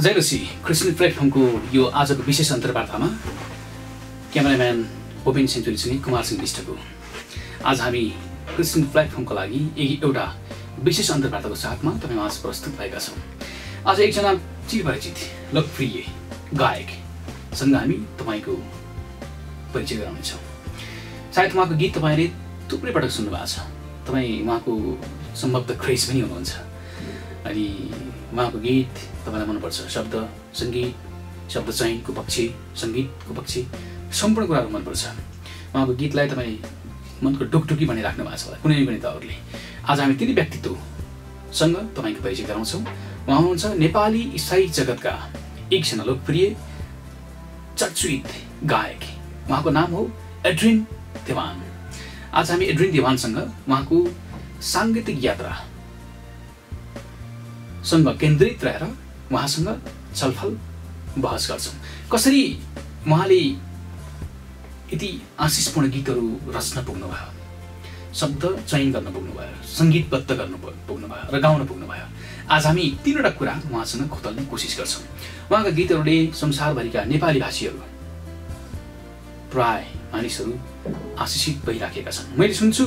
जयलसी Christian प्लेटफर्मको यो आजको विशेष अन्तर्वार्तामा क्यामेराम्यान ओपेन सेन्चुरीसँगै कुमार सिंह विष्टको आज हामी क्रिस्चियन प्लेटफर्मको लागि एउटा विशेष अन्तर्वार्ताको साथमा तपाईमाझ प्रस्तुत भएका छौँ। आज एकजना चिरपरिचित लोकप्रिय गायकसँग हामी तपाईको परिचय गराउनेछौँ। सायद उहाँको गीत तपाईले थुप्रै पटक सुन्नुभएको छ। तपाई उहाँको सम्भवतः क्रेज पनि हुनुहुन्छ अनि उहाँको गीत तपाईलाई मनपर्छ। शब्द संगीत, शब्द चयनको पक्ष, संगीतको पक्ष सम्पूर्ण कुराहरू मनपर्छ। उहाँको गीतलाई तपाई मनको ढुकढुकी भनिराख्नु भएको छ होला कुनै पनि तवरले। आज हामी तिनी व्यक्तित्वसँग तपाईको परिचय गराउँछौँ। उहाँ हुनुहुन्छ नेपाली इसाई जगतका एकजना लोकप्रिय चर्चित गायक। उहाँको नाम हो एड्रिन देवान। आज हामी एड्रिन देवानसँग उहाँको साङ्गीतिक यात्रा सँग केन्द्रित रहेर उहाँसँग छलफल बहस गर्छौँ। कसरी उहाँले यति आशिषपूर्ण गीतहरू रच्न पुग्नुभयो, शब्द चयन गर्न पुग्नुभयो, सङ्गीतबद्ध गर्न पुग्नुभयो र गाउन पुग्नुभयो। आज हामी तीनवटा कुरा उहाँसँग खोतल्ने कोसिस गर्छौँ। उहाँका गीतहरूले संसारभरिका नेपाली भाषीहरू प्राय मानिसहरू आशिषित भइराखेका छन्। मैले सुन्छु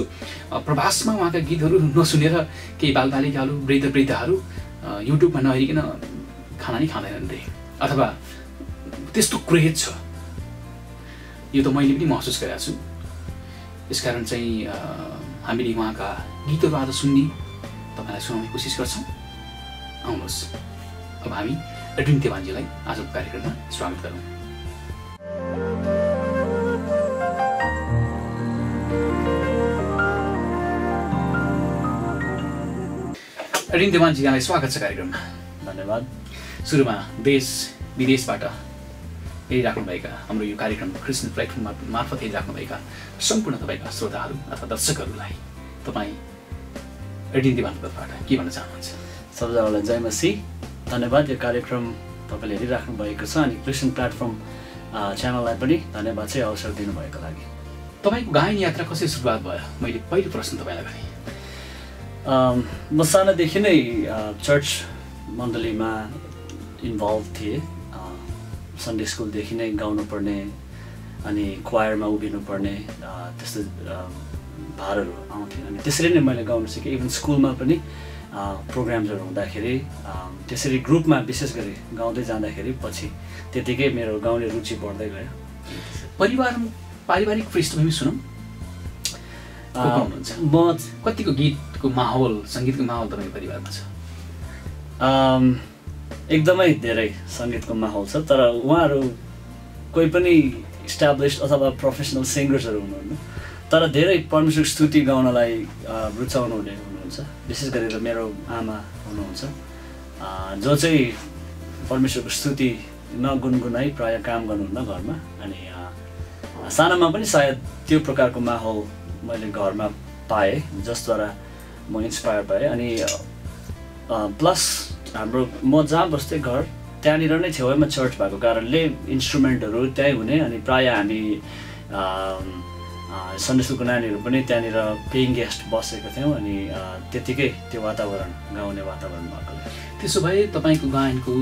प्रवासमा उहाँका गीतहरू नसुनेर केही बालबालिकाहरू वृद्धहरू युट्युबमा नहेरिकन खाना नै खाँदैनन् रे, अथवा त्यस्तो क्रेज छ। यो त मैले पनि महसुस गरेको छु। यसकारण चाहिँ हामीले उहाँका गीतहरू आज सुन्ने तपाईँलाई सुनाउने कोसिस गर्छौँ। आउनुहोस् अब हामी एड्रिन देवानजीलाई आजको कार्यक्रममा स्वागत गरौँ। एड्रिन देवानजी, यहाँलाई स्वागत छ कार्यक्रममा। धन्यवाद। सुरुमा देश विदेशबाट हेरिराख्नुभएका हाम्रो यो कार्यक्रम क्रिस्चियन प्लेटफर्म मार्फत हेरिराख्नुभएका सम्पूर्ण तपाईँका श्रोताहरू अथवा दर्शकहरूलाई तपाईँ एड्रिन देवानको तर्फबाट के भन्न चाहनुहुन्छ? सबैजनालाई जय मसीह। धन्यवाद यो कार्यक्रम तपाईँले हेरिराख्नु भएको छ अनि क्रिस्चियन प्लेटफर्म च्यानललाई पनि धन्यवाद चाहिँ अवसर दिनुभएको लागि। तपाईँको गायन यात्रा कसरी सुरुवात भयो? मैले पहिलो प्रश्न तपाईँलाई गरेँ। म सानोदेखि नै चर्च मण्डलीमा इन्भल्भ थिएँ। सन्डे स्कुलदेखि नै गाउनु पर्ने अनि क्वायरमा उभिनु पर्ने त्यस्तो भारहरू आउँथ्यो अनि त्यसरी नै मैले गाउन सिकेँ। इभन स्कुलमा पनि प्रोग्राम्सहरू हुँदाखेरि त्यसरी ग्रुपमा विशेष गरी गाउँदै जाँदाखेरि पछि त्यतिकै मेरो गाउने रुचि बढ्दै गयो। पारिवारिक पृष्ठभूमि सुनौँ। म कतिको गीतको माहौल, सङ्गीतको माहौल तपाईँको परिवारमा छ? एकदमै धेरै सङ्गीतको माहौल छ, तर उहाँहरू कोही पनि इस्टाब्लिस्ड अथवा प्रोफेसनल सिङ्गर्सहरू हुनुहुन्न, तर धेरै परमेश्वर स्तुति गाउनलाई रुचाउनु हुनुहुन्छ। विशेष गरेर मेरो आमा हुनुहुन्छ जो चाहिँ परमेश्वरको स्तुति नगुनगुनाइ प्रायः काम गर्नुहुन्न घरमा। अनि सानोमा पनि सायद त्यो प्रकारको माहौल मैले घरमा पाएँ जसद्वारा म इन्सपायर भएँ। अनि प्लस हाम्रो म जहाँ बस्थेँ घर त्यहाँनिर नै छेउमा चर्च भएको कारणले इन्स्ट्रुमेन्टहरू त्यहीँ हुने अनि प्रायः हामी सन्डे स्कुलको नानीहरू पनि त्यहाँनिर पेइङ गेस्ट बसेको थियौँ अनि त्यतिकै त्यो वातावरण गाउने वातावरण भएको। त्यसो भए तपाईँको गायनको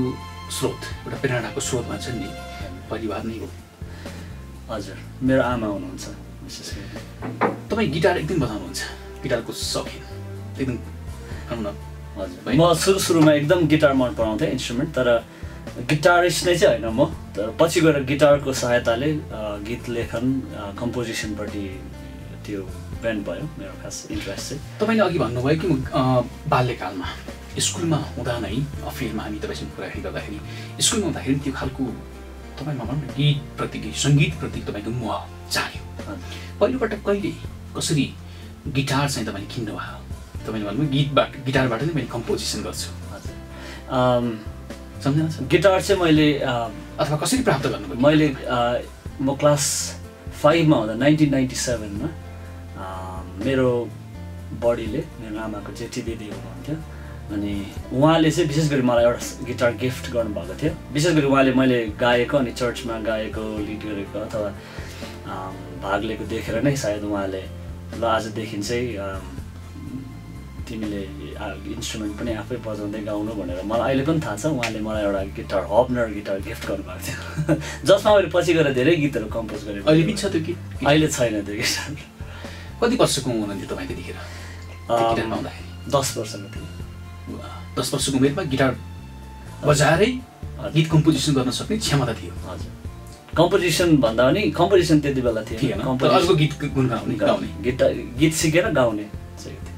स्रोत, एउटा प्रेरणाको स्रोत भन्छ नि, परिवार नै हो? हजुर, मेरो आमा हुनुहुन्छ विशेष गरी। तपाईँ गिटार एकदम बजाउनुहुन्छ, गिटारको सौकिन एकदम? हजुर, म सुरुमा एकदम गिटार मन पराउँथेँ इन्स्ट्रुमेन्ट, तर गिटारिस्ट नै चाहिँ होइन म। तर पछि गएर गिटारको सहायताले गीत लेखन कम्पोजिसनपट्टि त्यो बेन्ड भयो मेरो खास इन्ट्रेस्ट चाहिँ। तपाईँले अघि भन्नुभयो कि म बाल्यकालमा स्कुलमा हुँदा नै अफियरमा हामी तपाईँसँग कुराकानी गर्दाखेरि स्कुलमा हुँदाखेरि त्यो खालको तपाईँमा भनौँ न गीतप्रति, सङ्गीतप्रति तपाईँको मोह जाग्यो। पहिलोपटक कहिले कसरी गिटार चाहिँ तपाईँले किन्नुभयो? तपाईँले भन्नुभयो गिटारबाट नै मैले कम्पोजिसन गर्छु। हजुर, सम्झना छ? गिटार चाहिँ मैले अथवा कसरी प्राप्त गर्नुभयो? मैले म क्लास 5मा हुँदा 1997मा मेरो बडीले, मेरो आमाको जेठी दिदी हुनुहुन्थ्यो अनि उहाँले चाहिँ विशेष गरी मलाई एउटा गिटार गिफ्ट गर्नुभएको थियो। विशेष गरी उहाँले मैले गाएको अनि चर्चमा गाएको, लिड गरेको अथवा भाग लिएको देखेर नै सायद उहाँले ल आजदेखि चाहिँ तिमीले इन्स्ट्रुमेन्ट पनि आफै बजाउँदै गाउनु भनेर मलाई अहिले पनि थाहा छ। उहाँले मलाई एउटा गिटार हबनर गिटार गिफ्ट गर्नुभएको थियो जसमा मैले पछि गएर धेरै गीतहरू कम्पोज गरेँ। अहिले पनि छ त्यो गीत? अहिले छैन त्यो गिटार। कति वर्षको हुनुहुन्थ्यो तपाईँ त्यतिखेर गिटार गाउँदाखेरि? 10 वर्षको थियो। 10 वर्षको उमेरमा गिटार बजाएरै गीत कम्पोजिसन गर्न सक्ने क्षमता थियो? हजुर। कम्पोजिसन भन्दा पनि कम्पोजिसन त्यति बेला थिएन। अर्को गीत गुनगाउने गाउने गीत सिकेर गाउने चाहिँ थियो।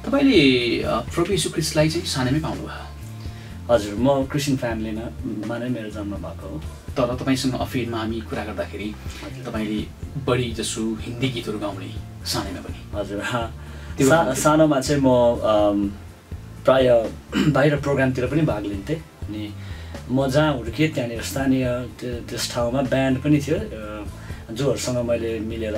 तपाईँले प्रभु येशू ख्रीष्टलाई चाहिँ सानैमै पाउनुभयो? हजुर, म क्रिस्चियन फ्यामिलीमा नै मेरो जन्म भएको हो। तर तपाईँसँग अफेरमा हामी कुरा गर्दाखेरि तपाईँले बढी जसो हिन्दी गीतहरू गाउने सानैमा पनि? हजुर, सानोमा चाहिँ म प्रायः बाहिर प्रोग्रामतिर पनि भाग लिन्थेँ। अनि म जहाँ हुर्केँ त्यहाँनिर स्थानीय त्यस ठाउँमा ब्यान्ड पनि थियो जोहरूसँग मैले मिलेर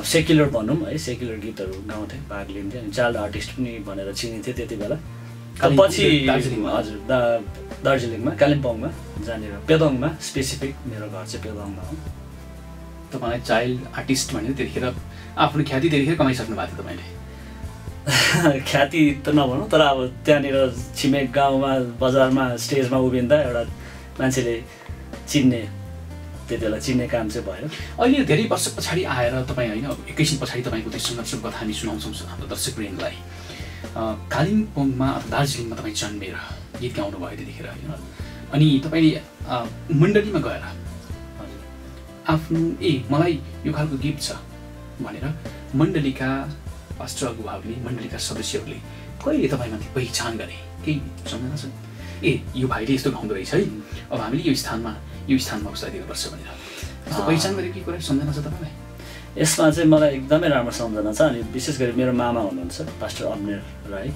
सेक्युलर भनौँ है, सेक्युलर गीतहरू गाउँथेँ, भाग लिन्थेँ। अनि चाइल्ड आर्टिस्ट पनि भनेर चिनिन्थेँ त्यति बेला। पछि हजुर दार्जिलिङमा, कालिम्पोङमा, जहाँनिर पेदोङमा, स्पेसिफिक मेरो घर चाहिँ पेदोङमा हो। तपाईँलाई चाइल्ड आर्टिस्ट भनेर त्यतिखेर आफ्नो ख्याति त्यतिखेर कमाइसक्नु भएको थियो तपाईँले? ख्याति त नभनौँ, तर अब त्यहाँनिर छिमेक गाउँमा बजारमा स्टेजमा उभिँदा एउटा मान्छेले चिन्ने, त्यति बेला चिन्ने काम चाहिँ भयो। अहिले धेरै वर्ष पछाडि आएर तपाईँ होइन, 21 पछाडि तपाईँको त्यो सङ्घर्षको कथा हामी सुनाउँछौँ हाम्रो दर्शकवृन्दलाई। कालिम्पोङमा अथवा दार्जिलिङमा तपाईँ जन्मेर गीत गाउनु भयो त्यतिखेर होइन, अनि तपाईँले मण्डलीमा गएर आफ्नो मलाई यो खालको गिफ्ट छ भनेर मण्डलीका पास्टर अगुवाहरूले, मण्डलीका सदस्यहरूले कहिले तपाईँमाथि पहिचान गरे? केही सम्झना छ? यो भाइले यस्तो गाउँदो रहेछ है, अब हामीले यो स्थानमा उसलाई दिनुपर्छ भनेर पहिचान गरेको कुरा सम्झना छ तपाईँलाई? यसमा चाहिँ मलाई एकदमै राम्रो सम्झना छ। अनि विशेष गरी मेरो मामा हुनुहुन्छ पास्टर अब्नेर राई,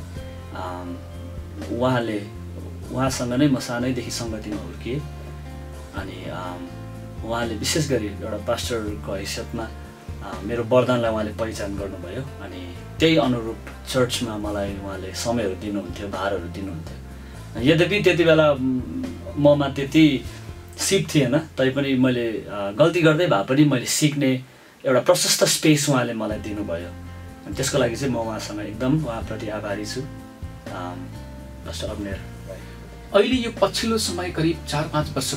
उहाँसँग नै म सानैदेखि सङ्गतिमा हुर्किएँ। अनि उहाँले विशेष गरी एउटा पास्टरको हैसियतमा मेरो वरदानलाई उहाँले पहिचान गर्नुभयो। अनि त्यही अनुरूप चर्चमा मलाई उहाँले समयहरू दिनुहुन्थ्यो, भारहरू दिनुहुन्थ्यो। यद्यपि त्यति बेला ममा त्यति सिप थिएन, तैपनि मैले गल्ती गर्दै भए पनि मैले सिक्ने एउटा प्रशस्त स्पेस उहाँले मलाई दिनुभयो। अनि त्यसको लागि चाहिँ म उहाँसँग एकदम उहाँप्रति आभारी छु, पास्टर अब्नेर। अहिले यो पछिल्लो समय करिब 4-5 वर्ष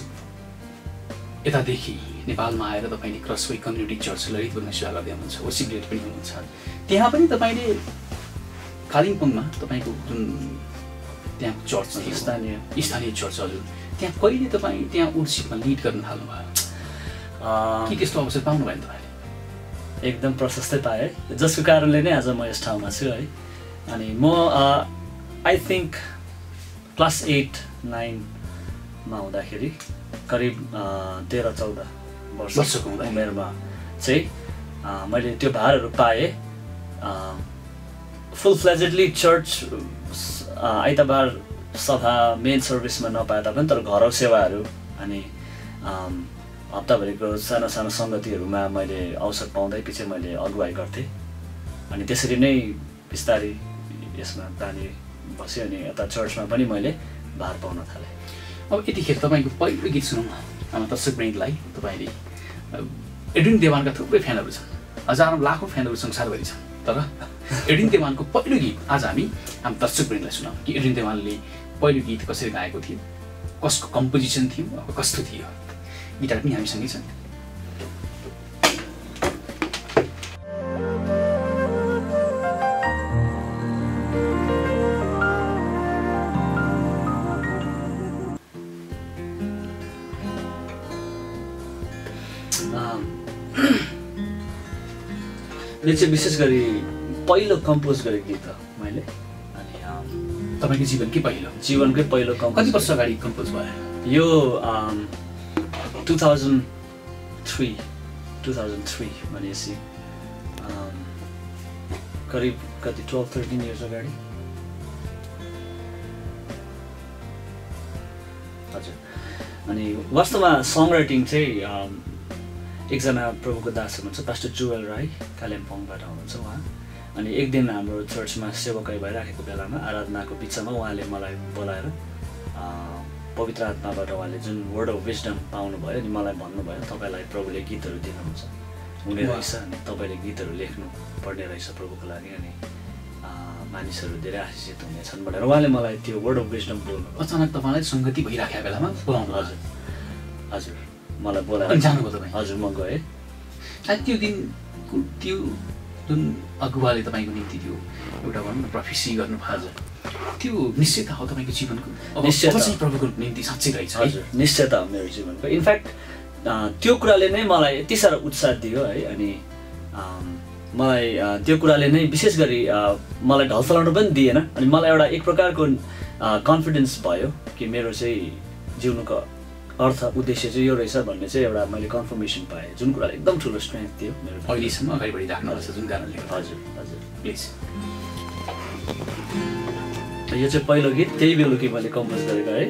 यतादेखि नेपालमा आएर तपाईँले क्रसवे कम्युनिटी चर्च ललितपुरमा सेवा गर्दै हुनुहुन्छ, ओसिब्लेट पनि हुनुहुन्छ। त्यहाँ पनि तपाईँले कालिम्पोङमा तपाईँको जुन त्यहाँको चर्च स्थानीय चर्च, हजुर, त्यहाँ कहिले तपाईँ त्यहाँ वर्सिपमा लिड गर्न थाल्नुभयो कि त्यस्तो अवसर पाउनु भयो तपाईँले? एकदम प्रशस्तै पाएँ, जसको कारणले नै आज म यस ठाउँमा छु है। अनि म आई थिङ्क क्लास 8-9मा हुँदाखेरि करिब 13-14 वर्षको उमेरमा चाहिँ मैले त्यो भारहरू पाएँ। फुल फ्लेजेडली चर्च आइतबार सभा मेन सर्भिसमा नपाए तापनि तर घर सेवाहरू अनि हप्ताभरिको सानो सानो सङ्गतिहरूमा मैले अवसर पाउँदै पछि मैले अगुवाई गर्थेँ। अनि त्यसरी नै बिस्तारै यसमा तानी बसेँ। अनि यता चर्चमा पनि मैले भार पाउन थालेँ। अब यतिखेर तपाईँको पहिलो गीत सुनौँ न दर्शकवृन्दलाई। तपाईँले एड्विन देवानका थुप्रै फ्यानहरू छन्, हजारौँ लाखौँ फ्यानहरू संसारभरि छन्, तर एड्विन देवानको पहिलो गीत आज हामी हाम्रो दर्शकवृन्दलाई सुनाउँ कि एड्विन देवानले पहिलो गीत कसरी गाएको थियो, कसको कम्पोजिसन थियो, अब कस्तो थियो। गिटार पनि हामीसँगै छ। यो चाहिँ विशेष गरी पहिलो कम्पोज गरेको गीत हो मैले। अनि तपाईँको जीवनकै पहिलो कम्पोज। कति वर्ष अगाडि कम्पोज भयो यो? 2003 भनेपछि करिब कति 12-13 इयर्स अगाडि। हजुर। अनि वास्तवमा सङ राइटिङ चाहिँ एकजना प्रभुको दास हुनुहुन्छ पास्टर जुएल राई, कालिम्पोङबाट हुनुहुन्छ उहाँ। अनि एक दिन हाम्रो चर्चमा सेवकाई भइराखेको बेलामा आराधनाको बिचमा उहाँले मलाई बोलाएर पवित्र आत्माबाट उहाँले जुन वर्ड अफ विजडम पाउनुभयो अनि मलाई भन्नुभयो तपाईँलाई प्रभुले गीतहरू दिनुहुन्छ हुने रहेछ, अनि तपाईँले गीतहरू लेख्नु पर्ने रहेछ प्रभुको लागि। अनि मानिसहरू धेरै आशिषित हुनेछन् भनेर उहाँले मलाई त्यो वर्ड अफ विजडम बोल्नु। अचानक तपाईँलाई सङ्गति भइराखेको बेलामा बोलाउनु। हजुर हजुर मलाई बोलाएर जानुभयो तपाईँ? हजुर म गएँ। सायद त्यो दिनको त्यो जुन अगुवाले तपाईँको निम्ति त्यो एउटा भनौँ न प्रोफेसी गर्नु हजुर त्यो निश्चयता हो तपाईँको जीवनको? निश्चयता चाहिँ प्रभुको निम्ति साँच्चै रहेछ। हजुर निश्चयता हो मेरो जीवनको। इनफ्याक्ट त्यो कुराले नै मलाई यति साह्रो उत्साह दियो है। अनि मलाई त्यो कुराले नै विशेष गरी मलाई ढलफलाउन पनि दिएन। अनि मलाई एउटा एक प्रकारको कन्फिडेन्स भयो कि मेरो चाहिँ जिउनुको अर्थ उद्देश्य चाहिँ यो रहेछ भन्ने चाहिँ एउटा मैले कन्फर्मेसन पाएँ, जुन कुराले एकदम ठुलो स्ट्रेन्थ दियो मेरो। अहिलेसम्म अगाडि बढिराख्नु रहेछ जुन कारणले। हजुर हजुर प्लिज। यो चाहिँ पहिलो गीत त्यही बेलुकी मैले कम्पोज गरेको है।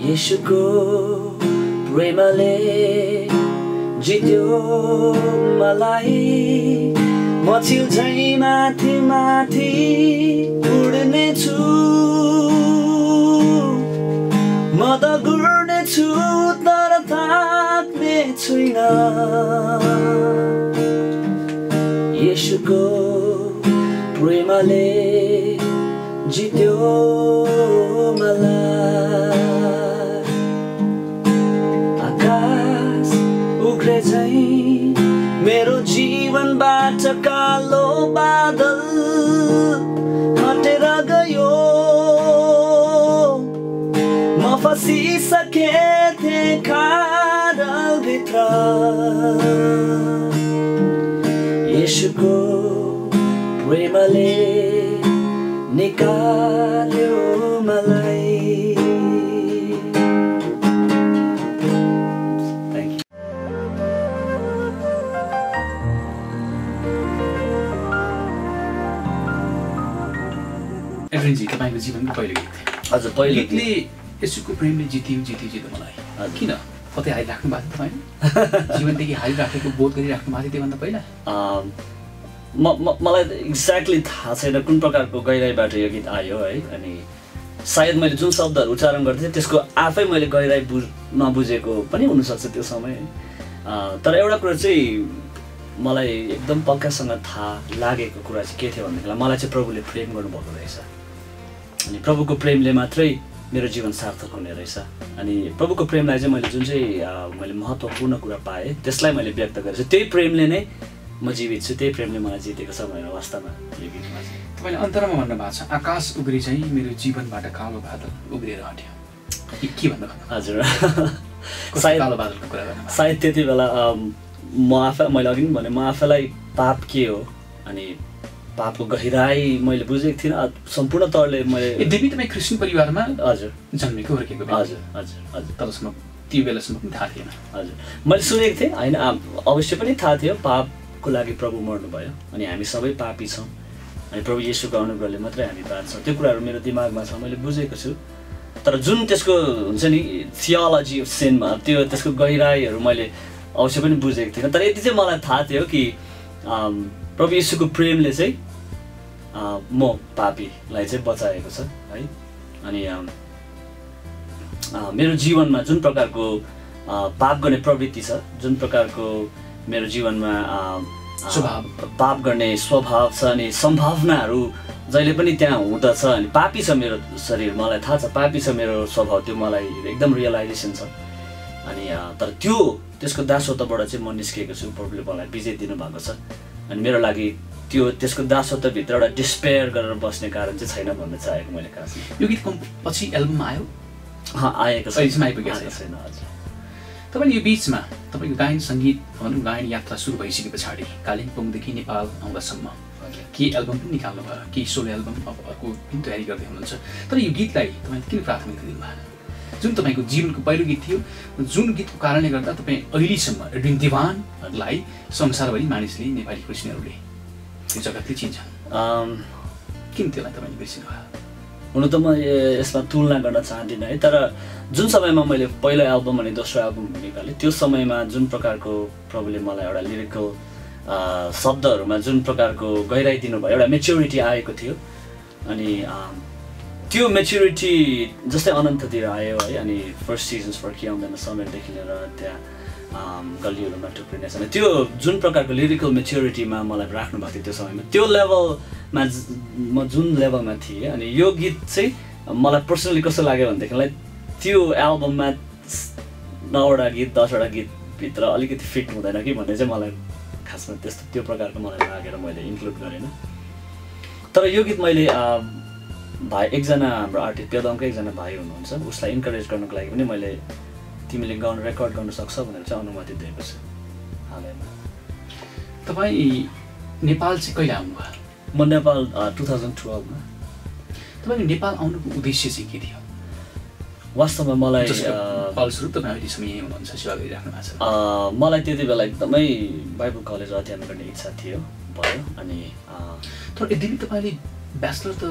येशूको प्रेमले जित्यो मलाई, म छिउझै माथि माथि उड्ने छु, म त गुड्ने छु तर थाक्ने छुइन। येशूको प्रेमले जित्यो मलाई, आकाश उग्रे झैं मेरो जीवनबाट कालो बादल हटेर गयो, म फसिसके थिएँ खाडलभित्र। येशूको प्रेमले निकाल्यो मलाई। एड्रिनजी तपाईँको जीवनको पहिलो गीत। हजुर पहिलो गीतले येशूको प्रेमले जित्यो मलाई किन कतै हारिराख्नु भएको थियो तपाईँ? जीवनदेखि हारिराखेको बोध गरिराख्नु भएको थियो त्योभन्दा पहिला? मलाई एक्ज्याक्टली थाहा छैन कुन प्रकारको गहिराईबाट यो गीत आयो है। अनि सायद मैले जुन शब्दहरू उच्चारण गर्थेँ त्यसको आफै मैले गहिराई नबुझेको पनि हुनसक्छ त्यो समय। तर एउटा कुरा चाहिँ मलाई एकदम पक्कासँग थाहा लागेको कुरा चाहिँ के थियो भन्दाखेरि मलाई चाहिँ प्रभुले प्रेम गर्नुभएको रहेछ। अनि प्रभुको प्रेमले मात्रै मेरो जीवन सार्थक हुने रहेछ। अनि प्रभुको प्रेमलाई चाहिँ मैले जुन चाहिँ मैले महत्त्वपूर्ण कुरा पाएँ त्यसलाई मैले व्यक्त गरेको छु। त्यही प्रेमले नै म जीवित छु, त्यही प्रेमले मलाई जितेको छ भनेर वास्तवमा यो गीतमा चाहिँ तपाईँले अन्तरमा भन्नुभएको छ आकाश उग्रे चाहिँ मेरो जीवनबाट कालो बादल उग्रेर हट्यो। के भन्नु? हजुर सायद कालो बादलको कुरा गर्नु सायद त्यति बेला म आफै मैले अघि पनि भने म आफैलाई पाप के हो अनि पापको गहिराई मैले बुझेको थिइनँ सम्पूर्ण तौरले मैले। यद्यपि तपाईँ क्रिस्चियन परिवारमा हजुर जन्मेको हुर्केको? हजुर हजुर हजुर तबसम्म त्यो बेलासम्म पनि थाहा थिएन? हजुर मैले सुनेको थिएँ होइन, अवश्य पनि थाहा थियो पापको लागि प्रभु मर्नुभयो अनि हामी सबै पापी छौँ अनि प्रभु येशूको अनुग्रहले मात्रै हामी बाँच्छौँ, त्यो कुराहरू मेरो दिमागमा छ, मैले बुझेको छु। तर जुन त्यसको हुन्छ नि थियोलोजी अफ सिनमा त्यो त्यसको गहिराईहरू मैले अवश्य पनि बुझेको थिइनँ। तर यति चाहिँ मलाई थाहा थियो कि प्रभु येशूको प्रेमले चाहिँ म पापीलाई चाहिँ बचाएको छ है। अनि मेरो जीवनमा जुन प्रकारको पाप गर्ने प्रवृत्ति छ, जुन प्रकारको मेरो जीवनमा पाप गर्ने स्वभाव छ अनि सम्भावनाहरू जहिले पनि त्यहाँ हुँदछ। अनि पापी छ मेरो शरीर, मलाई थाहा छ पापी छ मेरो स्वभाव, त्यो मलाई एकदम रियलाइजेसन छ। अनि तर त्यसको दासत्वबाट चाहिँ म निस्केको छु, प्रभुले मलाई विजय दिनुभएको छ। अनि मेरो लागि त्यसको दासत्वभित्र एउटा डिस्पेयर गरेर बस्ने कारण चाहिँ छैन भन्न चाहेको मैले खासमा। यो गीत पछि एल्बम आयो? आएको छैन। हजुर तपाईँले यो बिचमा तपाईँको गायन सङ्गीत भनौँ गायन यात्रा सुरु भइसके पछाडि कालिम्पोङदेखि नेपाल आउँदासम्म केही एल्बम पनि निकाल्नु भयो, केही सोलो एल्बमको पनि तयारी गर्दै हुनुहुन्छ। तर यो गीतलाई तपाईँले किन प्राथमिकता दिनुभयो? जुन तपाईँको जीवनको पहिलो गीत थियो, जुन गीतको कारणले गर्दा तपाईँ अहिलेसम्म एड्रिन दिवानलाई संसारभरि मानिसले नेपाली क्रिस्चियनहरूले त्यो जगतले चिन्छन्, किन त्यसलाई तपाईँले बिर्सिनु भयो? हुन त म यसमा तुलना गर्न चाहदिनँ है। तर जुन समयमा मैले पहिलो एल्बम अनि दोस्रो एल्बम निकालेँ त्यो समयमा जुन प्रकारको प्रभुले मलाई एउटा लिरिकल शब्दहरूमा जुन प्रकारको गहिराई दिनुभयो, एउटा मेच्योरिटी आएको थियो। अनि त्यो मेच्योरिटी जस्तै अनन्ततिर आयो है। अनि फर्स्ट सिजन्स फर्किआउँदैन समयदेखि लिएर त्यहाँ गल्लीहरूमा टुक्रिने छैन त्यो जुन प्रकारको लिरिकल मेच्योरिटीमा मलाई राख्नु भएको थियो त्यो समयमा त्यो लेभलमा म जुन लेभलमा थिएँ अनि यो गीत चाहिँ मलाई पर्सनली कस्तो लाग्यो भनेदेखिलाई त्यो एल्बममा 9वटा गीत 10वटा गीतभित्र अलिकति फिट हुँदैन कि भन्ने चाहिँ मलाई खासमा त्यस्तो त्यो प्रकारको मलाई लागेर मैले इन्क्लुड गरेन तर यो गीत मैले भाइ एकजना हाम्रो आर्टिस्ट पेदोङको एकजना भाइ हुनुहुन्छ उसलाई इन्करेज गर्नको लागि पनि मैले तिमीले गाउन रेकर्ड गर्न सक्छ भनेर चाहिँ अनुमति दिएको छु हालैमा तपाईँ नेपाल चाहिँ कहिले आउनुभयो म नेपाल 2012मा तपाईँको नेपाल आउनुको उद्देश्य चाहिँ के थियो वास्तवमा मलाई फलस्वरूप तपाईँ अहिलेसम्म यहीँ हुनुहुन्छ सेवा गरिराख्नु भएको छ मलाई त्यति बेला एकदमै बाइबल कलेज अध्ययन गर्ने इच्छा थियो भयो अनि तर यद्यपि तपाईँले ब्याचलर त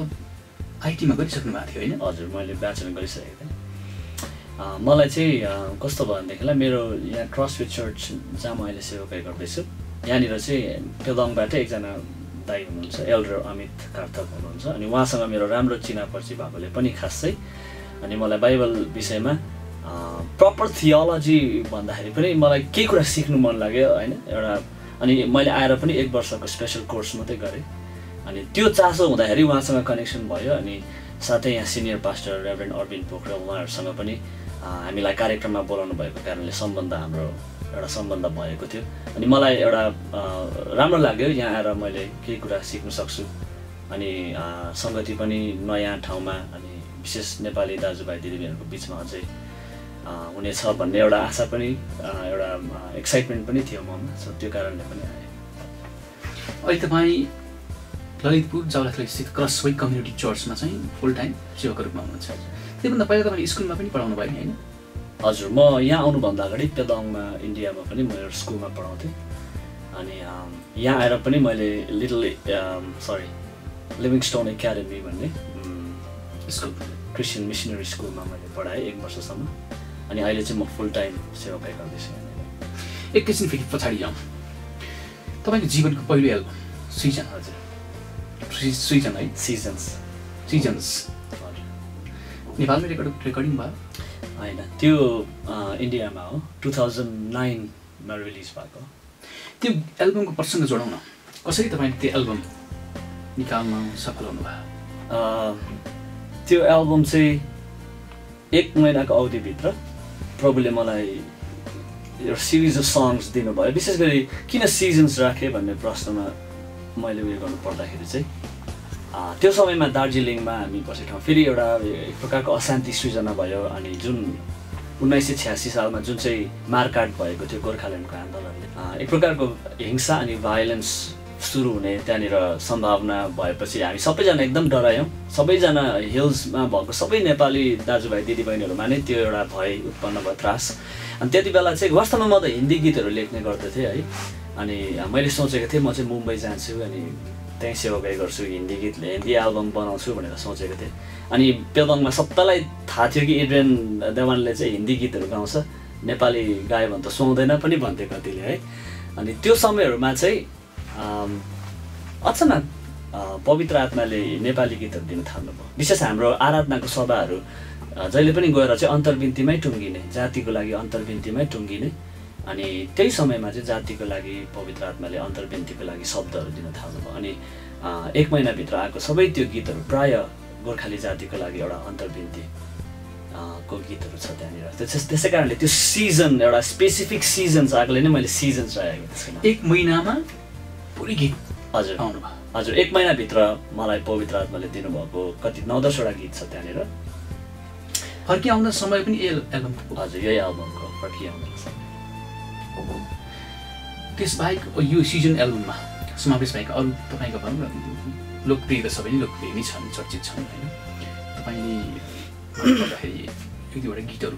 आइटीमा गरिसक्नु भएको थियो होइन हजुर मैले ब्याचलर गरिसकेको थिएँ मलाई चाहिँ कस्तो भयो भनेदेखिलाई मेरो यहाँ क्रसफिट चर्च जहाँ म अहिले सेवाकाई गर्दैछु यहाँनिर चाहिँ पेदोङबाट एकजना दाइ हुनुहुन्छ एल्डर अमित कार्तक हुनुहुन्छ अनि उहाँसँग मेरो राम्रो चिनापर्ची भएकोले पनि खास चाहिँ अनि मलाई बाइबल विषयमा प्रपर थियोलोजी भन्दाखेरि पनि मलाई केही कुरा सिक्नु मन लाग्यो होइन एउटा अनि मैले आएर पनि 1 वर्षको स्पेसल कोर्स मात्रै गरेँ अनि त्यो चासो हुँदाखेरि उहाँसँग कनेक्सन भयो अनि साथै यहाँ senior pastor reverend Arvind Pokhrel उहाँहरूसँग पनि हामीलाई कार्यक्रममा बोलाउनु भएको कारणले सम्बन्ध हाम्रो एउटा सम्बन्ध भएको थियो अनि मलाई एउटा राम्रो लाग्यो यहाँ आएर मैले केही कुरा सिक्न सक्छु अनि सङ्गति पनि नयाँ ठाउँमा अनि विशेष नेपाली दाजुभाइ दिदीबहिनीहरूको बिचमा अझै हुनेछ भन्ने एउटा आशा पनि एउटा एक्साइटमेन्ट पनि थियो ममा सो त्यो कारणले पनि आएँ अहिले तपाईँ ललितपुर जावलाखेल स्थित क्रसवे कम्युनिटी चर्चमा चाहिँ फुल टाइम सेवकको रूपमा हुनुहुन्छ त्योभन्दा पहिला तपाईँ स्कुलमा पनि पढाउनु भयो नि होइन हजुर म यहाँ आउनुभन्दा अगाडि पेदोङमा इन्डियामा पनि म एउटा स्कुलमा पढाउँथेँ अनि यहाँ आएर पनि मैले लिभिङस्टोन एकाडेमी भन्ने स्कुल क्रिस्चियन मिसनरी स्कुलमा मैले पढाएँ 1 वर्षसम्म अनि अहिले चाहिँ म फुल टाइम सेवाकाई गर्दैछु एकैछिन फेरि पछाडि जाउँ तपाईँको जीवनको पहिलो एल्बम सिजन हजुर सिजन है सिजन्स नेपालमै रेकर्डिङ भयो होइन त्यो इन्डियामा हो 2009मा रिलिज भएको त्यो एल्बमको प्रसङ्ग जोडाउन कसरी तपाईँले त्यो एल्बम निकाल्न सफल हुनुभयो त्यो एल्बम चाहिँ 1 महिनाको अवधिभित्र प्रभुले मलाई एउटा सिरिज अफ सङ्ग्स दिनुभयो विशेष गरी किन सिजन्स राखेँ भन्ने प्रश्नमा मैले उयो गर्नु पर्दाखेरि चाहिँ त्यो समयमा दार्जिलिङमा हामी बसेको ठाउँ फेरि एउटा एक प्रकारको अशान्ति सृजना भयो अनि जुन 1986 सालमा जुन चाहिँ मारकाट भएको थियो गोर्खाल्यान्डको आन्दोलनले एक प्रकारको हिंसा अनि भायोलेन्स सुरु हुने त्यहाँनिर सम्भावना भएपछि हामी सबैजना एकदम डरायौँ सबैजना हिल्समा भएको सबै नेपाली दाजुभाइ दिदीबहिनीहरूमा नै त्यो एउटा भय उत्पन्न भयो त्रास अनि त्यति बेला चाहिँ वास्तवमा म त हिन्दी गीतहरू लेख्ने गर्दथेँ है अनि मैले सोचेको थिएँ म चाहिँ मुम्बई जान्छु अनि त्यहीँ सेवाकाई गर्छु हिन्दी गीतले हिन्दी एल्बम बनाउँछु भनेर सोचेको थिएँ अनि पेदोङमा सबैलाई थाहा थियो कि एड्रियन देवानले चाहिँ हिन्दी गीतहरू गाउँछ नेपाली गायो भने त सुहाउँदैन पनि भन्थे कतिले है अनि त्यो समयहरूमा चाहिँ अचानक पवित्र आत्माले नेपाली गीतहरू दिन थाल्नुभयो विशेष हाम्रो आराधनाको सभाहरू जहिले पनि गएर चाहिँ अन्तर्विन्तीमै टुङ्गिने जातिको लागि अन्तर्विन्तीमै टुङ्गिने अनि त्यही समयमा चाहिँ जातिको लागि पवित्र आत्माले अन्तर्विन्तीको लागि शब्दहरू दिन थाल्नुभयो अनि 1 महिनाभित्र आएको सबै त्यो गीतहरू प्राय गोर्खाली जातिको लागि एउटा अन्तर्विन्ती को गीतहरू छ त्यहाँनिर त्यसै कारणले त्यो सिजन एउटा स्पेसिफिक सिजन्स आएकोले नै मैले सिजन्स राखेको त्यसमा 1 महिनामा पुरै गीत हजुर आउनुभयो हजुर 1 महिनाभित्र मलाई पवित्र आत्माले दिनुभएको कति 9-10वटा गीत छ त्यहाँनिर फर्किआउँदा समय पनि एल्बमको हजुर यही एल्बमको फर्किआउँदा त्यसबाहेक यो सिजन एल्बममा समावेश भएका अरू तपाईँको भनौँ न लोकप्रिय त सबै नै लोकप्रिय नै छन् चर्चित छन् होइन तपाईँले भन्दाखेरि 1-2वटा गीतहरू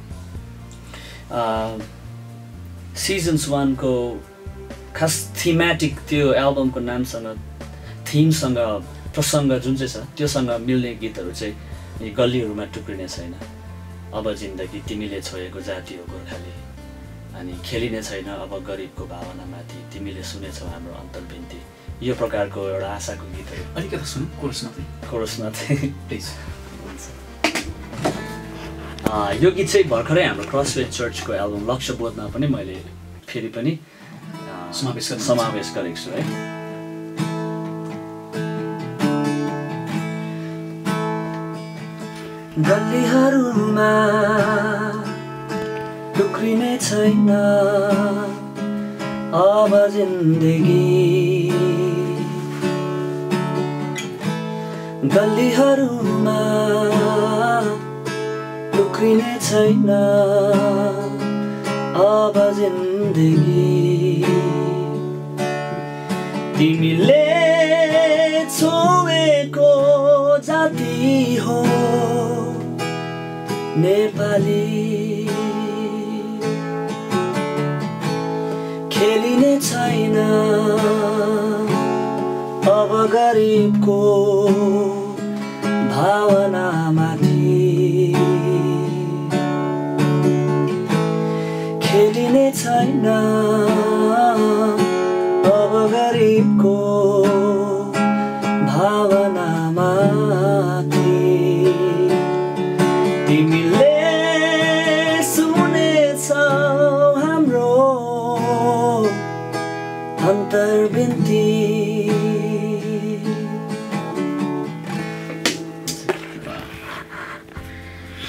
सिजन्स 1 को खास थिमेटिक त्यो एल्बमको नामसँग थिमसँग प्रसङ्ग जुन चाहिँ छ त्योसँग मिल्ने गीतहरू चाहिँ गल्लीहरूमा टुक्रिने छैन अब जिन्दगी तिमीले छोएको जाति हो गोर्खाली अनि खेलिने छैन अब गरिबको भावनामाथि तिमीले सुनेछौ हाम्रो अन्तर्विन्ती यो प्रकारको एउटा आशाको गीतहरू अलिकति सुन कोरसमा चाहिँ प्लिज यो गीत चाहिँ भर्खरै हाम्रो क्रसवे चर्चको एल्बम लक्ष्यबोधमा पनि मैले फेरि पनि समावेश गरेको छु है। गल्लीहरूमा टुक्रिने छैन अब जिन्दगी, गल्लीहरूमा टुक्रिने छैन अब जिन्दगी। तिमीले छोएको जाति हो नेपाली, खेलिने छैन अब गरिबको भावनामाथि, खेलिने छैन अब गरिबको भावनामाथि। तिमीले सुनेछौ हाम्रो अन्तर्बिन्ती।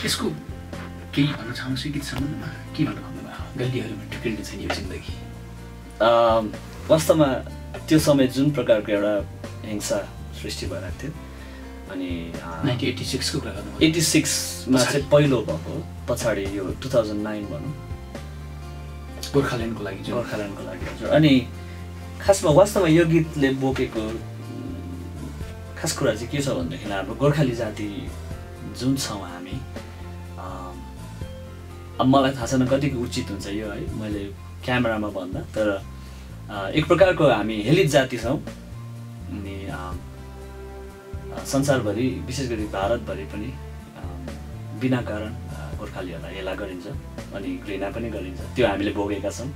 यसको केही भन्न चाहन्छु गीत सम्बन्धमा के भन्नु भन्नुभयो? गल्लीहरूमा टुक्रिने छैन यो जिन्दगी। वास्तवमा त्यो समय जुन प्रकारको एउटा हिंसा सृष्टि भइरहेको थियो अनि 1986 को कुरा गर्नु 86 मा चाहिँ पहिलो भएको, पछाडि यो 2009 भनौँ गोर्खाल्यान्डको लागि हजुर। अनि खासमा वास्तवमा यो गीतले बोकेको खास कुरा चाहिँ के छ भनेदेखि हाम्रो गोर्खाली जाति जुन छौँ हामी, अब मलाई थाहा छैन कतिको उचित हुन्छ यो है मैले क्यामेरामा भन्दा, तर एक प्रकारको हामी हेलित जाति छौँ। अनि संसारभरि विशेष गरी भारतभरि पनि बिना कारण गोर्खालीहरूलाई हेला गरिन्छ अनि घृणा पनि गरिन्छ, त्यो हामीले भोगेका छौँ,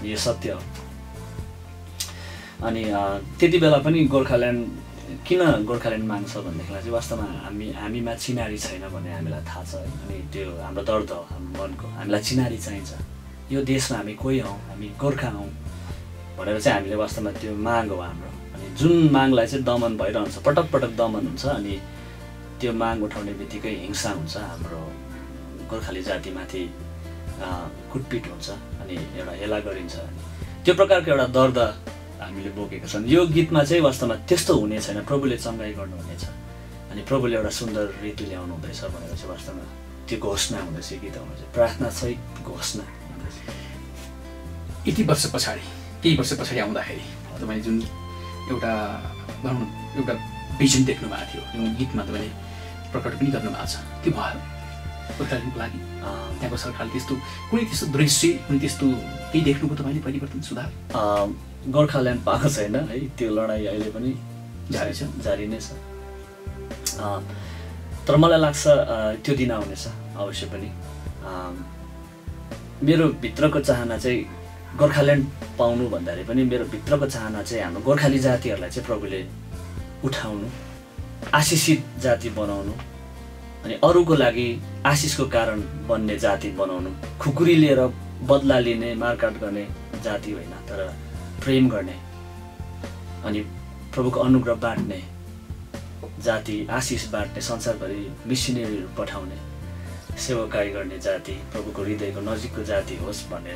यो सत्य हो। अनि त्यति बेला पनि गोर्खाल्यान्ड किन गोर्खाल्यान्ड माग्छ भन्देखिलाई चाहिँ वास्तवमा हामीमा चिनारी छैन भन्ने हामीलाई थाहा छ है। अनि त्यो हाम्रो दर्द हो हाम्रो मनको, हामीलाई चिनारी चाहिन्छ, यो देशमा हामी कोही हौँ, हामी गोर्खा हौँ भनेर चाहिँ हामीले वास्तवमा त्यो माग हो हाम्रो। अनि जुन मागलाई चाहिँ दमन भइरहन्छ, पटक पटक दमन हुन्छ अनि त्यो माग उठाउने बित्तिकै हिंसा हुन्छ, हाम्रो गोर्खाली जातिमाथि कुटपिट हुन्छ अनि एउटा हेला गरिन्छ। त्यो प्रकारको एउटा दर्द हामीले बोकेका छन्। यो गीतमा चाहिँ वास्तवमा त्यस्तो हुने छैन, प्रभुले चङ्गाई गर्नुहुनेछ अनि प्रभुले एउटा सुन्दर ऋतु ल्याउनु हुँदैछ भनेर चाहिँ वास्तवमा त्यो घोषणा हुँदैछ गीतमा चाहिँ, प्रार्थना सहित घोषणा हुँदैछ। यति वर्ष पछाडि केही वर्ष पछाडि आउँदाखेरि तपाईँले जुन एउटा भनौँ एउटा भिजन देख्नु भएको थियो जुन गीतमा तपाईँले प्रकट पनि गर्नुभएको छ, त्यो भयो गोर्खाल्यान्डको लागि त्यहाँको सरकारले त्यस्तो कुनै त्यस्तो दृश्य कुनै त्यस्तो केही देख्नुभयो तपाईँले परिवर्तन सुधार? गोर्खाल्यान्ड पाएको छैन है, त्यो लडाइँ अहिले पनि जारी नै छ। तर मलाई लाग्छ त्यो दिन आउनेछ अवश्य पनि। मेरो भित्रको चाहना चाहिँ गोर्खाल्यान्ड पाउनु भन्दाखेरि पनि मेरो भित्रको चाहना चाहिँ हाम्रो गोर्खाली जातिहरूलाई चाहिँ प्रभुले उठाउनु, आशिषित जाति बनाउनु अनि अरूको लागि आशिषको कारण बन्ने जाति बनाउनु। खुकुरी लिएर बदला लिने, मारकाट गर्ने जाति होइन, तर प्रेम गर्ने अनि प्रभुको अनुग्रह बाँड्ने जाति, आशिष बाँड्ने, संसारभरि मिसनरीहरू पठाउने, सेवाकाई गर्ने जाति, प्रभुको हृदयको नजिकको जाति होस् भन्ने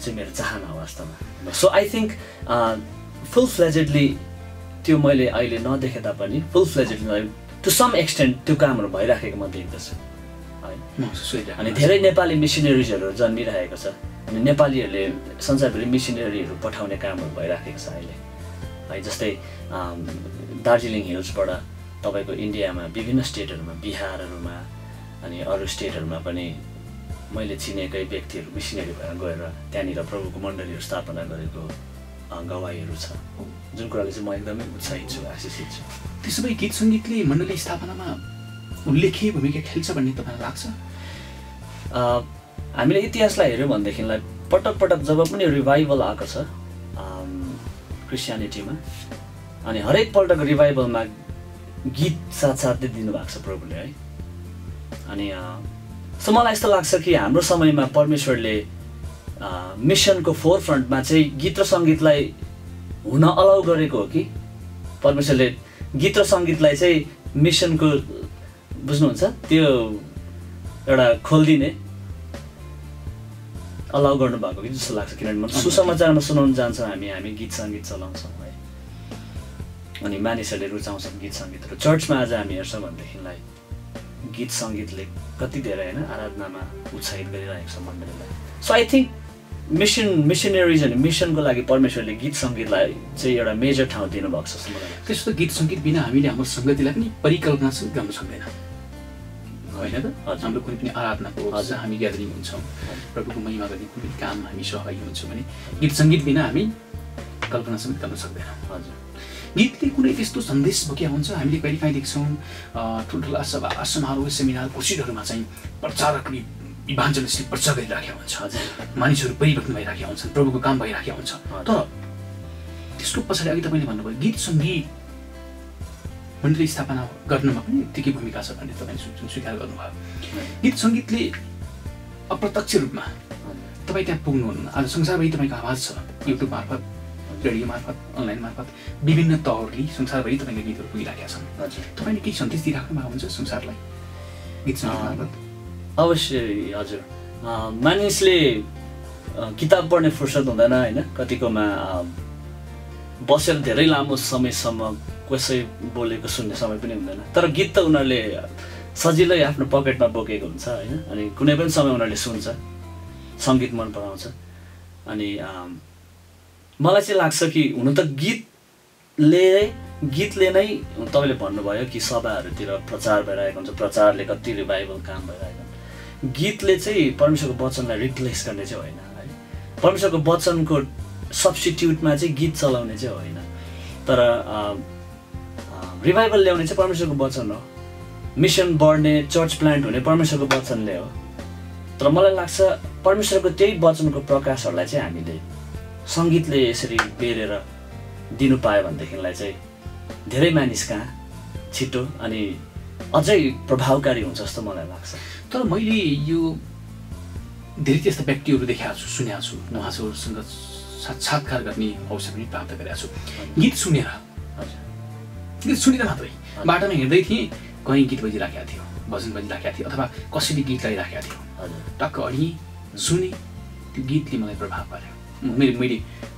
चाहिँ मेरो चाहना हो वास्तवमा। So I think full fledgedly त्यो मैले अहिले नदेखे तापनि full fledgedly to some extent त्यो कामहरू भइराखेको म देख्दछु है। अनि धेरै नेपाली मिसनरिजहरू जन्मिरहेको छ अनि नेपालीहरूले संसारभरि मिसनरीहरू पठाउने कामहरू भइराखेको छ अहिले है। जस्तै दार्जिलिङ हिल्सबाट तपाईँको इन्डियामा विभिन्न स्टेटहरूमा, बिहारहरूमा अनि अरू स्टेटहरूमा पनि मैले चिनेकै व्यक्तिहरू मिसनरी भएर गएर त्यहाँनिर प्रभुको मण्डलीहरू स्थापना गरेको गवाईहरू छ, जुन कुराले चाहिँ म एकदमै उत्साहित छु, आशिषित छु। त्यसो भए गीत सङ्गीतले मण्डली स्थापनामा उल्लेख्य भूमिका खेल्छ भन्ने तपाईँलाई लाग्छ? हामीले इतिहासलाई हेऱ्यौँ भनेदेखिलाई पटक पटक जब पनि रिभाइभल आएको छ क्रिस्चियनिटीमा अनि हरेक पल्टको रिभाइभलमा गीत साथसाथै दिनुभएको छ प्रभुले है। अनि सो मलाई यस्तो लाग्छ कि हाम्रो समयमा परमेश्वरले मिसनको फोरफ्रन्टमा चाहिँ गीत र सङ्गीतलाई हुन अलाउ गरेको हो कि परमेश्वरले गीत र सङ्गीतलाई चाहिँ मिसनको बुझ्नुहुन्छ त्यो एउटा खोलिदिने अलाउ गर्नुभएको कि जस्तो लाग्छ किनभने सुसमाचारमा सुनाउन जान्छौँ हामी गीत सङ्गीत चलाउँछौँ है अनि मानिसहरूले रुचाउँछन् गीत सङ्गीतहरू चर्चमा आज हामी हेर्छौँ भनेदेखिलाई गीत सङ्गीतले कति धेरै होइन आराधनामा उत्साहित गरिरहेको छ मण्डलीलाई सो आई थिङ्क मिसनरिज अनि मिसनको लागि परमेश्वरले गीत सङ्गीतलाई चाहिँ एउटा मेजर ठाउँ दिनुभएको छ जस्तो मलाई लाग्छ त्यसो त गीत सङ्गीत बिना हामीले हाम्रो सङ्गतिलाई पनि परिकल्पना समेत गर्न सक्दैन होइन त हाम्रो कुनै पनि आराधनाको हजुर हामी ग्यादरिङ हुन्छौँ प्रभुको महिमा गर्ने कुनै काम हामी सहभागी हुन्छौँ भने गीत सङ्गीत बिना हामी कल्पना समेत गर्न सक्दैनौँ हजुर गीतले कुनै त्यस्तो सन्देश बोकेको हुन्छ हामीले कहिले काहीँ देख्छौँ ठुल्ठुला सभा समारोह सेमिनार कोसिडहरूमा चाहिँ प्रचारकले इभान्जलिस्टले प्रचार गरिराखेका हुन्छ हजुर मानिसहरू परिवर्तन भइराखेका हुन्छन् प्रभुको काम भइराखेका हुन्छ तर त्यसको पछाडि अघि तपाईँले भन्नुभयो गीत सङ्गीत मण्डली स्थापना गर्नमा पनि यत्तिकै भूमिका छ भन्ने तपाईँले स्वीकार गर्नुभयो गीत सङ्गीतले अप्रत्यक्ष रूपमा तपाईँ त्यहाँ पुग्नुहुन्न आज संसारभरि तपाईँको आवाज छ युट्युब मार्फत रेडियो मार्फत अनलाइन मार्फत विभिन्न तौरले संसारभरि तपाईँको गीतहरू पुगिराखेका छन् हजुर तपाईँले केही सन्देश दिइराख्नु भएको हुन्छ संसारलाई गीत सङ्गीत मार्फत अवश्य हजुर मानिसले किताब पढ्ने फुर्सद हुँदैन होइन कतिकोमा बसेर धेरै लामो समयसम्म कसै बोलेको सुन्ने समय पनि हुँदैन तर गीत त उनीहरूले सजिलै आफ्नो पकेटमा बोकेको हुन्छ होइन अनि कुनै पनि समय उनीहरूले सुन्छ सङ्गीत मन पराउँछ अनि मलाई चाहिँ लाग्छ कि हुन त गीतले नै तपाईँले भन्नुभयो कि सभाहरूतिर प्रचार भइरहेको हुन्छ प्रचारले कति रिभाइभल काम भइरहेको हुन्छ गीतले चाहिँ परमेश्वरको वचनलाई रिप्लेस गर्ने चाहिँ होइन है परमेश्वरको वचनको सब्स्टिट्युटमा चाहिँ गीत चलाउने चाहिँ होइन तर रिभाइभल ल्याउने चाहिँ परमेश्वरको वचन हो मिसन बढ्ने चर्च प्लान्ट हुने परमेश्वरको वचनले हो तर मलाई लाग्छ परमेश्वरको त्यही वचनको प्रकाशहरूलाई चाहिँ हामीले सङ्गीतले यसरी बेरेर दिनु पायो भनेदेखिलाई चाहिँ धेरै मानिस कहाँ छिटो अनि अझै प्रभावकारी हुन्छ जस्तो मलाई लाग्छ तर मैले यो धेरै त्यस्ता व्यक्तिहरू देखेको छु सुनेको छु उहाँहरूसँग साक्षात्कार गर्ने अवसर पनि प्राप्त गरेको छु गीत सुनेर गीत सुनेर मात्रै बाटोमा हिँड्दै थिएँ कहीँ गीत बजिराखेको थियो भजन बजिराखेको थियो अथवा कसैले गीत गाइराखेको थियो टक्क अडिएँ सुने त्यो गीतले मलाई प्रभाव पार्यो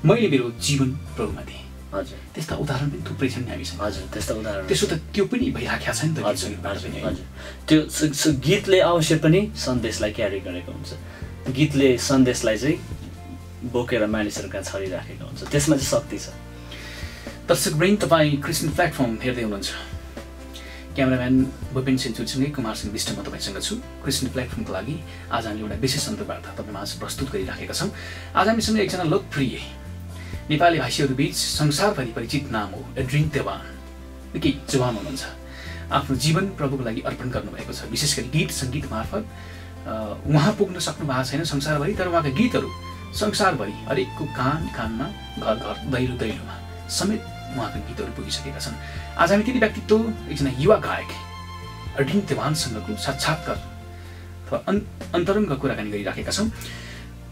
मैले मेरो जीवन प्रभुमा दिएँ हजुर त्यस्ता उदाहरण पनि थुप्रै छन् हामीसँग हजुर त्यस्ता उदाहरण त्यसो त त्यो पनि भइराखेको छ नि त हजुर त्यो गीतले अवश्य पनि सन्देशलाई क्यारी गरेको हुन्छ गीतले सन्देशलाई चाहिँ बोकेर मानिसहरू कहाँ छरिराखेको हुन्छ त्यसमा चाहिँ शक्ति छ दर्शकवृन्द तपाईँ क्रिस्चियन प्लेटफर्म हेर्दै हुनुहुन्छ क्यामेराम्यान भूपेन सेन्चुरीसँगै कुमार सिंह विष्ट म तपाईँसँग छु क्रिस्चियन प्लेटफर्मको लागि आज हामीले एउटा विशेष अन्तर्वार्ता तपाईँमाझ प्रस्तुत गरिराखेका छौँ आज हामीसँग एकजना लोकप्रिय नेपाली भाषीहरूबीच संसारभरि परिचित नाम हो एड्रिन देवान निकै जवान हुनुहुन्छ आफ्नो जीवन प्रभुको लागि अर्पण गर्नुभएको छ विशेष गरी गीत सङ्गीत मार्फत उहाँ पुग्न सक्नु भएको छैन संसारभरि तर उहाँका गीतहरू संसारभरि हरेकको कानमा घर घर दैलो दैलोमा समेत उहाँका गीतहरू पुगिसकेका छन् आज हामी तिनी व्यक्तित्व एकजना युवा गायक एड्रिन देवानसँगको साक्षात्कार अथवा अन्तरङ्ग कुराकानी गरिराखेका छौँ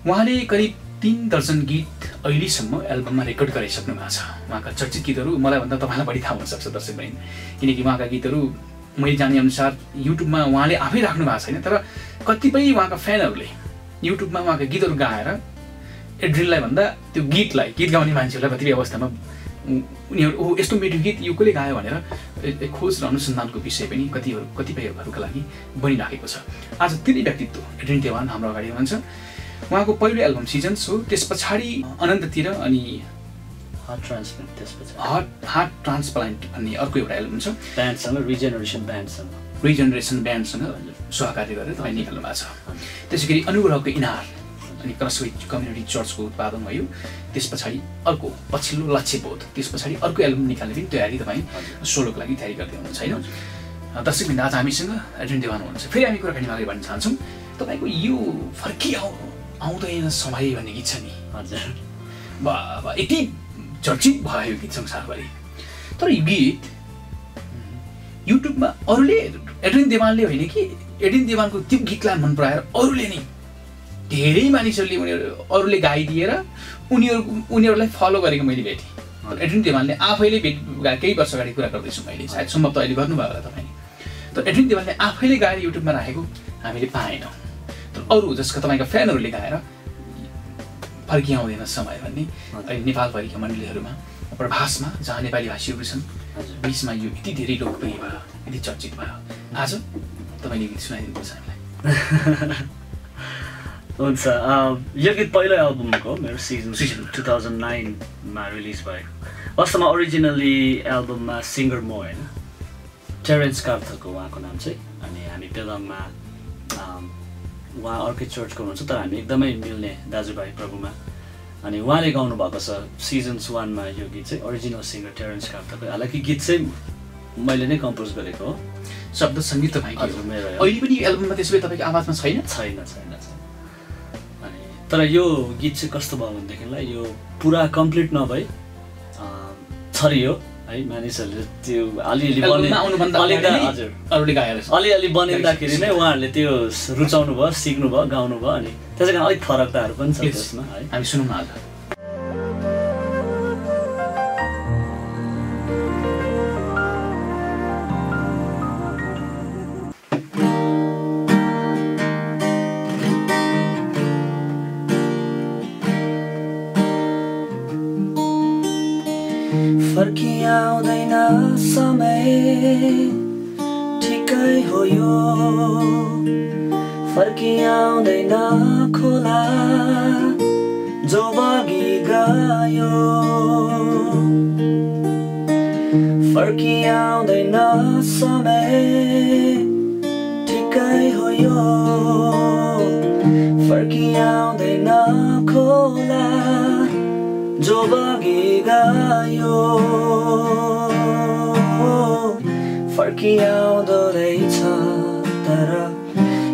उहाँले करिब 3 दर्जन गीत अहिलेसम्म एल्बममा रेकर्ड गराइसक्नु भएको छ उहाँका चर्चित गीतहरू मलाई भन्दा तपाईँलाई बढी थाहा हुनसक्छ दर्शकवृन्द किनकि उहाँका गीतहरू मैले जाने अनुसार युट्युबमा उहाँले आफै राख्नु भएको छैन तर कतिपय उहाँका फ्यानहरूले युट्युबमा उहाँका गीतहरू गाएर एड्रिनलाई भन्दा त्यो गीत गाउने मान्छेहरूलाई कतिपय अवस्थामा उनीहरू यस्तो मिठो गीत यो कसले गायो भनेर खोज र अनुसन्धानको विषय पनि कतिपयहरूका लागि बनिराखेको छ आज तिनै व्यक्तित्व एड्रिन देवान हाम्रो अगाडि हुनुहुन्छ उहाँको पहिलो एल्बम सिजन्स हो त्यस पछाडि अनन्ततिर अनि हार्ट ट्रान्सप्लान्ट भन्ने अर्को एउटा एल्बम छ ब्यान्डसँग रिजेनरेसन ब्यान्डसँग सहकार्य गरेर तपाईँ निकाल्नु भएको छ त्यसै गरी अनुग्रहको इनार अनि क्रसवे कम्युनिटी चर्चको उत्पादन भयो त्यस पछाडि अर्को पछिल्लो लक्ष्यबोध त्यस पछाडि अर्को एल्बम निकाल्ने पनि तयारी तपाईँ सोलोको लागि तयारी गर्दै हुनुहुन्छ होइन दर्शकवृन्द आज हामीसँग एड्रिन देवान हुनुहुन्छ फेरि हामी कुराकानीमा अगाडि बढ्न चाहन्छौँ तपाईँको यो फर्की आउँदैन समय भन्ने गीत छ नि हजुर यति चर्चित भयो यो गीत संसारभरि तर यो गीत युट्युबमा अरूले एड्रिन देवानले होइन कि एड्रिन देवानको त्यो गीतलाई मन पराएर अरूले नै धेरै मानिसहरूले अरूले गाइदिएर उनीहरूलाई फलो गरेको मैले भेटेँ। एड्रिन देवालले आफैले केही वर्ष अगाडि कुरा गर्दैछु मैले, सायद सम्भव त अहिले गर्नुभयो होला तपाईँले। तर एड्रिन देवालले आफैले गाएर युट्युबमा राखेको हामीले पाएनौँ। तर अरू जसका तपाईँका फ्यानहरूले गाएर फर्किआउँदैन समय भन्ने अहिले नेपालभरिका मण्डलीहरूमा प्रभासमा जहाँ नेपाली भाषीहरू छन् बिचमा यो यति धेरै लोकप्रिय भयो, यति चर्चित भयो। आज तपाईँले गीत सुनाइदिनुपर्छ हामीलाई। हुन्छ, यो गीत पहिलो एल्बमको मेरो सिजन 2009मा रिलिज भएको। वास्तवमा ओरिजिनल्ली एल्बममा सिङ्गर म होइन, टेरेन्स कार्थको उहाँको नाम चाहिँ। अनि हामी पेदङमा उहाँ अर्कै चर्चको हुनुहुन्छ, तर हामी एकदमै मिल्ने दाजुभाइ प्रभुमा। अनि उहाँले गाउनु भएको छ सिजन्स 1मा यो गीत चाहिँ, ओरिजिनल सिङ्गर टेरेन्स कार्थको। हालाकि गीत चाहिँ मैले नै कम्पोज गरेको हो, शब्द सङ्गीत तपाईँको मेरो। अहिले पनि एल्बममा त्यसो भए तपाईँको आवाजमा छैन? छैन। अनि तर यो गीत चाहिँ कस्तो भयो भनेदेखिलाई यो पुरा कम्प्लिट नभई छरियो है, मानिसहरूले त्यो अलिअलि बनिँदाखेरि नै उहाँहरूले त्यो रुचाउनु भयो, सिक्नु भयो, गाउनु भयो। अनि त्यसै कारण अलिक फरकताहरू पनि छ त्यसमा है। हामी सुनौँ न आज। फर्किआउँदैन समय ठिकै हो यो, फर्किआउँदैन खोला जो बगी गयो, फर्किआउँदैन समय ठिकै हो यो, फर्किआउँदैन खोला जो बगी गयो, फर्किआउँदो रहेछ तर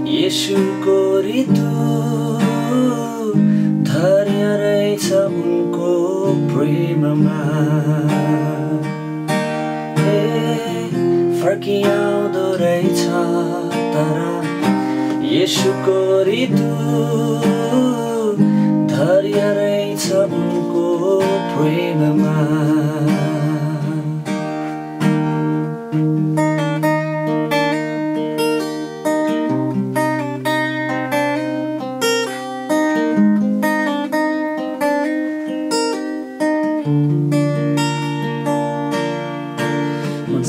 येशूको ऋतु, धैर्य रहेछ उनको प्रेममा। फर्किआउँदो रहेछ तर येशूको ऋतु, धैर्य रहेछ उनको प्रेममा।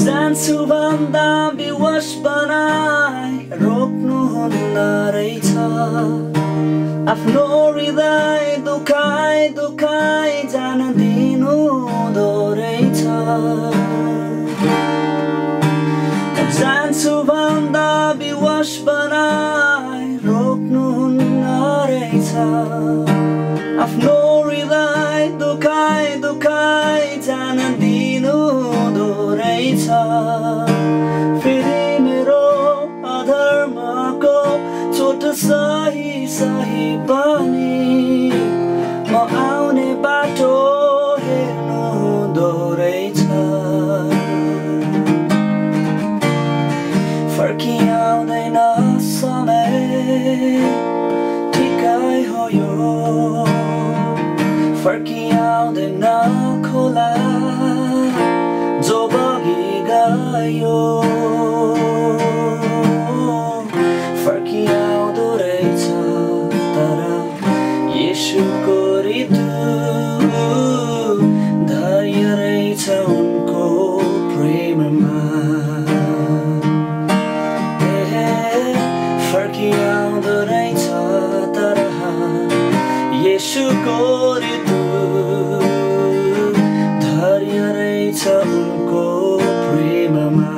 जान्छु भन्दा विवश बनाई रोक्नुहुन्न रहेछ, आफ्नो हृदय दुखाइ जान दिनुहुँदो रहेछ। जान्छु भन्दा विवश बनाई रोक्नुहुन्न रहेछ, आफ्नो हृदय दुखाइ जान दिनुहुँदो रहेछ। फेरि मेरो अधर्मको चोट सही पनि म आउने बाटो हेर्नुहुँदो रहेछ। फर्किआउँदैन समय ठिकै हो यो, फर्किआउँदैन खोला जो बगी गयो, फर्किआउँदो रहेछ तर येशूको ऋतु, धैर्य रहेछ उनको प्रेममा। फर्किआउँदो रहेछ तर येशूको ऋतु, धैर्य रहेछ उनको प्रेममा।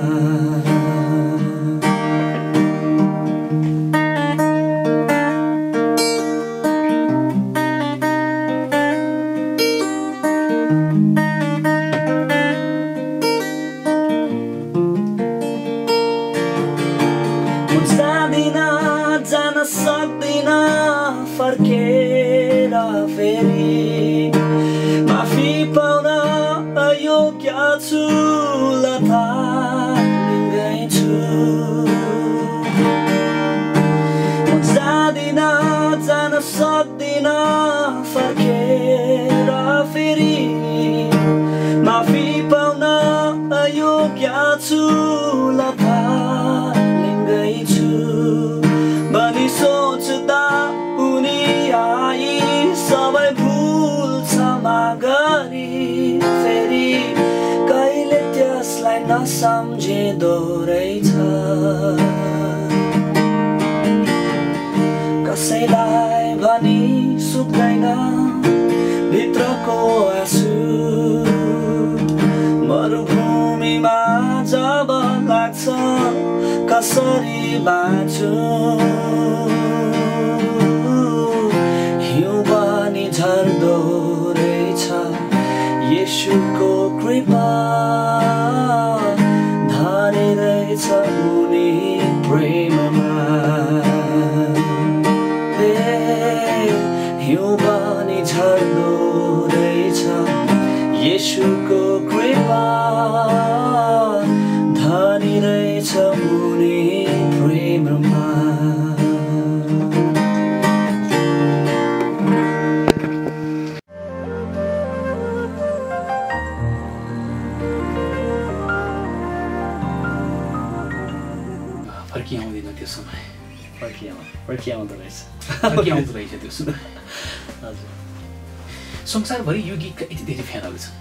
जान सक्दिन फर्केर फेरि, माफी पाउन अयोग्य छु लथालिङ्गै छु। जाँदिन जान फर्केर फेरि माफी पाउन अयोग्य छु लथालिङ्गै छु भनी सोच्दा उनी आई सबै भुल क्षमा गरी फेरि कहिले त्यसलाई नसम्झिँदो रहेछ कसैलाई भनी सुक्दैन भित्रको आँसु मरुभूमिमा जब लाग्छ कसरी बाँचु हिउँ पनि झर्दो रहेछ येशूको कृपा धनी रहेछ उनी प्रेममा हिउँ पनि झर्दो रहेछ येशूको कृपा धनी रहेछ उनी प्रेममा फर्किआउँदैन त्यो समय फर्किआउँदो रहेछ फर्किआउँदो रहेछ त्यो समय हजुर संसारभरि यो गीतका यति धेरै फ्यानहरू छन्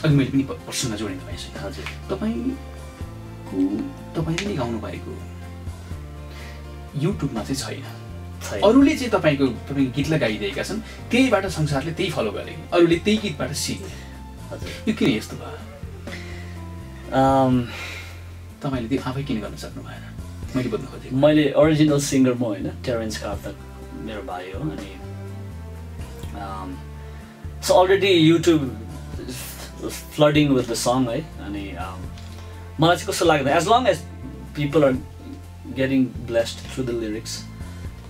अघि मैले पनि प्रश्नमा जोडेँ तपाईँसँग हजुर तपाईँले नै गाउनु भएको युट्युबमा चाहिँ छैन अरूले चाहिँ तपाईँको गीतलाई गाइदिएका छन् त्यहीबाट संसारले त्यही फलो गरे अरूले त्यही गीतबाट सिके हजुर यो किन यस्तो भयो तपाईँले त्यो आफै किन गर्न सक्नु भएन मैले बोल्नु खोजेँ मैले ओरिजिनल सिङ्गर म होइन टेरेन्स कार्तक मेरो भाइ हो अनि so already YouTube flooding with the song है अनि मलाई चाहिँ कस्तो लाग्दैन as long as people are getting blessed through the lyrics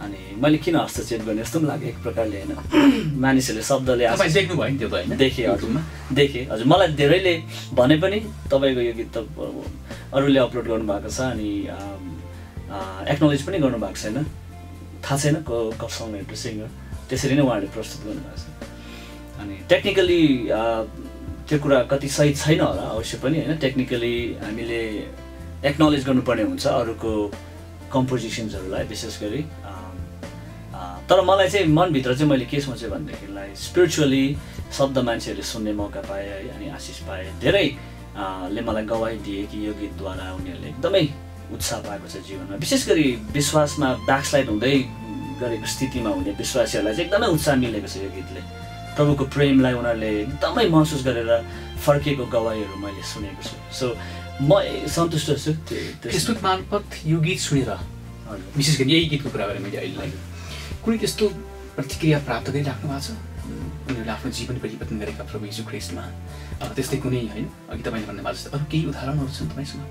अनि मैले किन हस्तक्षेप गर्ने जस्तो पनि लाग्यो एक प्रकारले होइन मानिसहरूले शब्दले देख्नु भयो नि त्यो त होइन देखेँ हजुरमा देखेँ हजुर मलाई धेरैले भने पनि तपाईँको यो गीत त अरूले अपलोड गर्नुभएको छ अनि एक्नोलेज पनि गर्नुभएको छैन थाहा छैन को सङ राइटर सिङ्गर त्यसरी नै उहाँहरूले प्रस्तुत गर्नुभएको छ अनि टेक्निकली त्यो कुरा कति सही छैन होला अवश्य पनि होइन टेक्निकली हामीले एक्नोलेज गर्नुपर्ने हुन्छ अरूको कम्पोजिसन्सहरूलाई विशेष गरी तर मलाई चाहिँ मनभित्र चाहिँ मैले के सोचेँ भनेदेखिलाई स्पिरिचुअली शब्द मान्छेहरूले सुन्ने मौका पाएँ है अनि आशिष पाएँ धेरैले मलाई गवाई दिए कि यो गीतद्वारा उनीहरूले एकदमै उत्साह पाएको छ जीवनमा विशेष गरी विश्वासमा ब्याकस्लाइड हुँदै गरेको स्थितिमा हुने विश्वासीहरूलाई चाहिँ एकदमै उत्साह मिलेको छ यो गीतले प्रभुको प्रेमलाई उनीहरूले एकदमै महसुस गरेर फर्केको गवाईहरू मैले सुनेको छु सो म सन्तुष्ट छु फेसबुक मार्फत यो गीत सुनेर विशेष गरी यही गीतको कुरा गरेँ मैले अहिलेलाई कुनै त्यस्तो प्रतिक्रिया प्राप्त गरिराख्नु भएको छ उनीहरूले आफ्नो जीवन परिवर्तन गरेका प्रभु यीशु ख्रिस्टमा त्यस्तै कुनै होइन अघि तपाईँले भन्नुभएको जस्तो अरू केही उदाहरणहरू छन् तपाईँसँग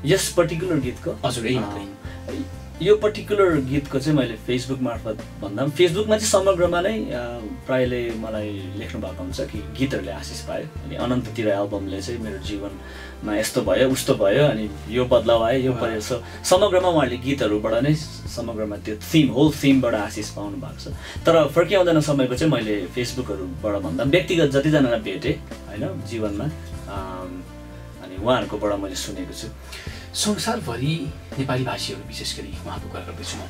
यस पर्टिकुलर गीतको हजुर यही मात्रै यो पर्टिकुलर गीतको चाहिँ मैले फेसबुक मार्फत भन्दा पनि फेसबुकमा चाहिँ समग्रमा नै प्रायले मलाई लेख्नु भएको हुन्छ कि गीतहरूले आशिष पायो अनि अनन्ततिर एल्बमले चाहिँ मेरो जीवनमा यस्तो भयो उस्तो भयो अनि यो बदलाव आयो यो पर्यो सो समग्रमा उहाँहरूले गीतहरूबाट नै समग्रमा त्यो होल थिमबाट आशिष पाउनु भएको छ तर फर्किआउँदैन समयको चाहिँ मैले फेसबुकहरूबाट भन्दा व्यक्तिगत जतिजनालाई भेटेँ होइन जीवनमा अनि उहाँहरूकोबाट मैले सुनेको छु संसारभरि नेपाली भाषीहरू विशेष गरी उहाँको कुरा गर्दैछु म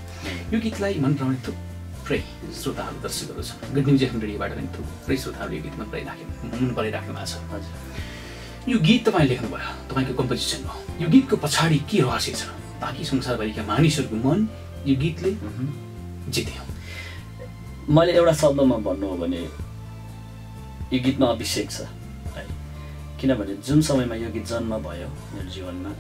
यो गीतलाई मन पराउने थुप्रै श्रोताहरू दर्शकहरू छन् गुड न्युज एफएम रेडियोबाट पनि थुप्रै श्रोताहरूले यो गीत मन पराइराख्नु भएको छ हजुर यो गीत तपाईँले लेख्नुभयो तपाईँको कम्पोजिसन हो यो गीतको पछाडि के रहस्य छ ताकि संसारभरिका मानिसहरूको मन यो गीतले जित्यो मैले एउटा शब्दमा भन्नु हो भने यो गीतमा अभिषेक छ है किनभने जुन समयमा यो गीत जन्म भयो मेरो जीवनमा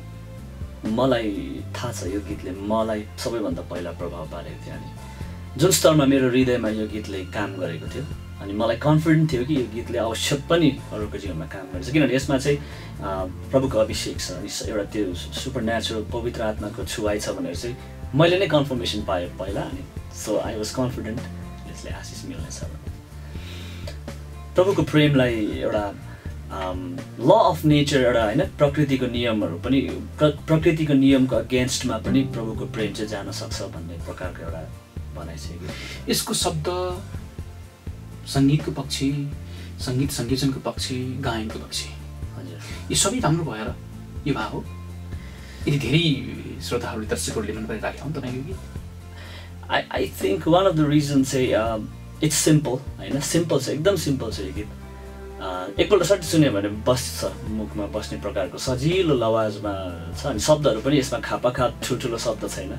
मलाई थाहा छ यो गीतले मलाई सबैभन्दा पहिला प्रभाव पारेको थियो अनि जुन स्तरमा मेरो हृदयमा यो गीतले काम गरेको थियो अनि मलाई कन्फिडेन्ट थियो कि यो गीतले अवश्य पनि अरूको जीवनमा काम गर्छ किनभने यसमा चाहिँ प्रभुको अभिषेक छ अनि एउटा त्यो सुपर नेचुरल पवित्र आत्माको छुवाई छ भनेर चाहिँ मैले नै कन्फर्मेसन पाएँ पहिला अनि सो आई वाज कन्फिडेन्ट यसले आशिष मिल्नेछ प्रभुको प्रेमलाई एउटा ल अफ नेचर एउटा होइन प्रकृतिको नियमहरू पनि प्रकृतिको नियमको अगेन्स्टमा पनि प्रभुको प्रेम चाहिँ जान सक्छ भन्ने प्रकारको एउटा भनाइ छ यसको शब्द सङ्गीतको पक्ष सङ्गीत सङ्गीतनको पक्ष गायनको पक्ष हजुर यो सबै राम्रो भएर यो भए हो यदि धेरै श्रोताहरूले दर्शकहरूले मन परिराख्यो भने तपाईँको गीत I think one of the reason चाहिँ इट्स सिम्पल होइन सिम्पल छ एकदम सिम्पल छ यो गीत एकपल्ट सट्टै सुन्यो भने बस्छ मुखमा बस्ने प्रकारको सजिलो आवाजमा छ अनि शब्दहरू पनि यसमा खापाखाप ठुल्ठुलो शब्द छैन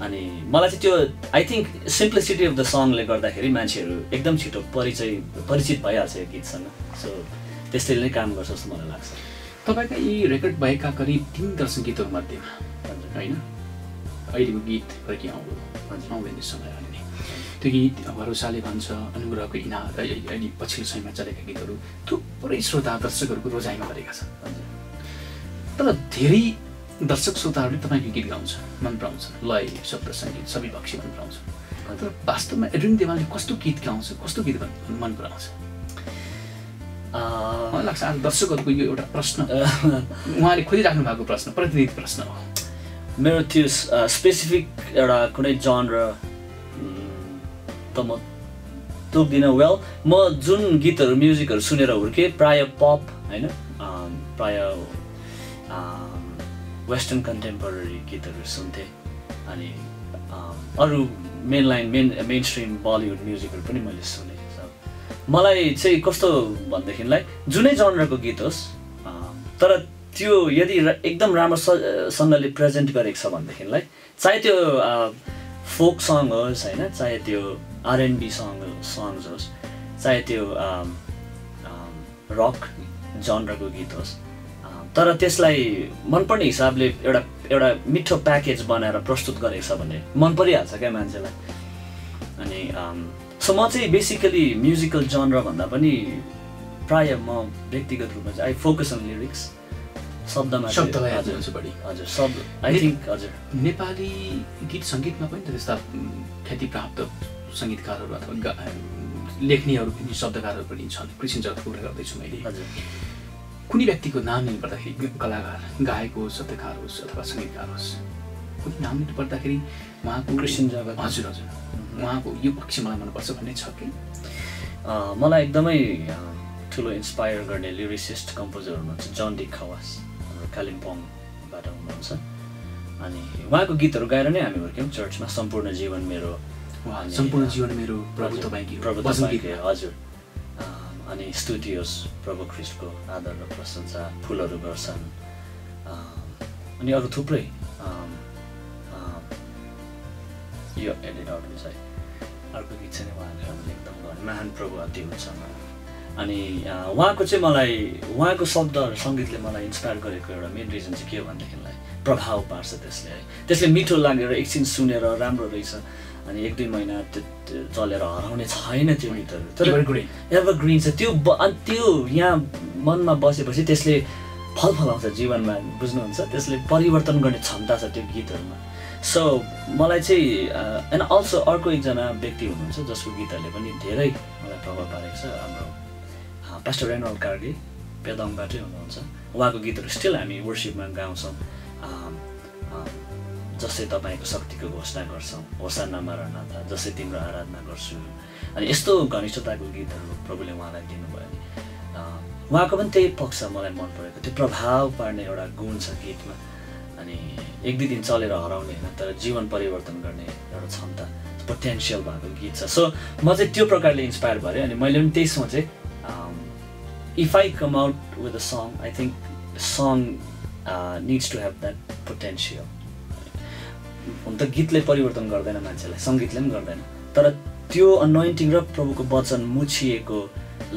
अनि मलाई चाहिँ त्यो I think simplicity of the सङले गर्दाखेरि मान्छेहरू एकदम छिटो परिचित भइहाल्छ यो गीतसँग सो त्यसैले नै काम गर्छ जस्तो मलाई लाग्छ तपाईँका यी रेकर्ड भएका करिब 3 दर्शन गीतहरूमध्येमा होइन अहिलेको गीत फर्की आउँदैन समय अहिले त्यो गीत भरोसाले भन्छ अनुग्रहको इनार अहिले पछिल्लो समयमा चलेका गीतहरू थुप्रै श्रोता दर्शकहरूको रोजाइमा गरेका छन् तर धेरै दर्शक श्रोताहरूले तपाईँको गीत गाउँछ मन पराउँछ लय शब्द सङ्गीत सबै पक्षी मन पराउँछ तर वास्तवमा एड्रिन देवालले कस्तो गीत गाउँछ कस्तो गीत मन पराउँछ मलाई लाग्छ आज दर्शकहरूको यो एउटा प्रश्न उहाँले खोजिराख्नु भएको प्रश्न प्रतिनिधि प्रश्न हो मेरो त्यो स्पेसिफिक एउटा कुनै जनर त म तोक्दिनँ वेल म जुन गीतहरू म्युजिकहरू सुनेर हुर्केँ प्रायः पप होइन प्रायः वेस्टर्न कन्टेम्पोरेरी गीतहरू सुन्थेँ अनि अरू मेन स्ट्रिम बलिउड म्युजिकहरू पनि मैले सुनेँ मलाई चाहिँ कस्तो भनेदेखिलाई जुनै जनरको गीत होस् तर त्यो यदि एकदम राम्रोसँगले प्रेजेन्ट गरेको छ भनेदेखिलाई चाहे त्यो फोक सङ होस् होइन चाहे त्यो R&B सङ्ग्स होस् चाहे त्यो रक जनरको गीत होस् तर त्यसलाई मनपर्ने हिसाबले एउटा मिठो प्याकेज बनाएर प्रस्तुत गरेको छ भने मन परिहाल्छ क्या मान्छेलाई अनि सो म चाहिँ बेसिकली म्युजिकल जनर भन्दा पनि प्रायः म व्यक्तिगत रूपमा चाहिँ आई फोकस अन लिरिक्स शब्दमा हजुर शब्द आई थिङ्क हजुर नेपाली गीत सङ्गीतमा पनि त त्यस्ता ख्यातिप्राप्त सङ्गीतकारहरू अथवा लेख्नेहरू पनि शब्दकारहरू पनि छन् कृष्ण जगतको कुरा गर्दैछु मैले हजुर कुनै व्यक्तिको नाम लिनुपर्दाखेरि कलाकार गायक होस् शब्दकार होस् अथवा सङ्गीतकार होस् कुनै नाम लिनुपर्दाखेरि उहाँको कृष्ण जगत हजुर हजुर उहाँको यो पक्ष मलाई मनपर्छ भन्ने छ कि मलाई एकदमै ठुलो इन्सपायर गर्ने लिरिसिस्ट कम्पोजर हुनुहुन्छ जन डी खवास हाम्रो कालिम्पोङबाट हुनुहुन्छ अनि उहाँको गीतहरू गाएर नै हामी हुर्क्यौँ चर्चमा सम्पूर्ण जीवन मेरो प्रभु तपाईँको हजुर अनि स्तुतियोस् प्रभु ख्रिस्टको आदर र प्रशंसा फुलहरू गर्छन् अनि अरू थुप्रै यो एडिट आउट हुन्छ है अर्को गीत चाहिँ उहाँले एकदम महान प्रभु अति उच्चमा अनि उहाँको चाहिँ मलाई उहाँको शब्दहरू सङ्गीतले मलाई इन्सपायर गरेको एउटा मेन रिजन चाहिँ के हो भनेदेखिलाई प्रभाव पार्छ त्यसले है त्यसले मिठो लागेर एकछिन सुनेर राम्रो रहेछ अनि 1-2 महिना चलेर हराउने छैन त्यो गीतहरू तर एभरग्रिन छ त्यो यहाँ मनमा बसेपछि त्यसले फल फलाउँछ जीवनमा बुझ्नुहुन्छ त्यसले परिवर्तन गर्ने क्षमता छ त्यो गीतहरूमा सो मलाई चाहिँ एन्ड अल्सो अर्को एकजना व्यक्ति हुनुहुन्छ जसको गीतहरूले पनि धेरै मलाई प्रभाव पारेको छ हाम्रो पास्टर रेनोल्ड कार्गे पेदोङबाटै हुनुहुन्छ उहाँको गीतहरू स्टिल हामी वर्सिपमा गाउँछौँ जसै तपाईँको शक्तिको घोषणा गर्छौँ होसाना मरणता जसै तिम्रो आराधना गर्छु अनि यस्तो घनिष्ठताको गीतहरू प्रभुले उहाँलाई दिनुभयो नि उहाँको पनि त्यही पक्ष मलाई मन परेको त्यो प्रभाव पार्ने एउटा गुण छ गीतमा अनि 1-2 दिन चलेर हराउने होइन तर जीवन परिवर्तन गर्ने एउटा क्षमता पोटेन्सियल भएको गीत छ सो म चाहिँ त्यो प्रकारले इन्सपायर भएँ अनि मैले पनि त्यही सोचेँ if I come out with a song I think song needs to have that potential हुन त गीतले परिवर्तन गर्दैन मान्छेलाई सङ्गीतले पनि गर्दैन तर त्यो अनोइन्टिङ र प्रभुको वचन मुछिएको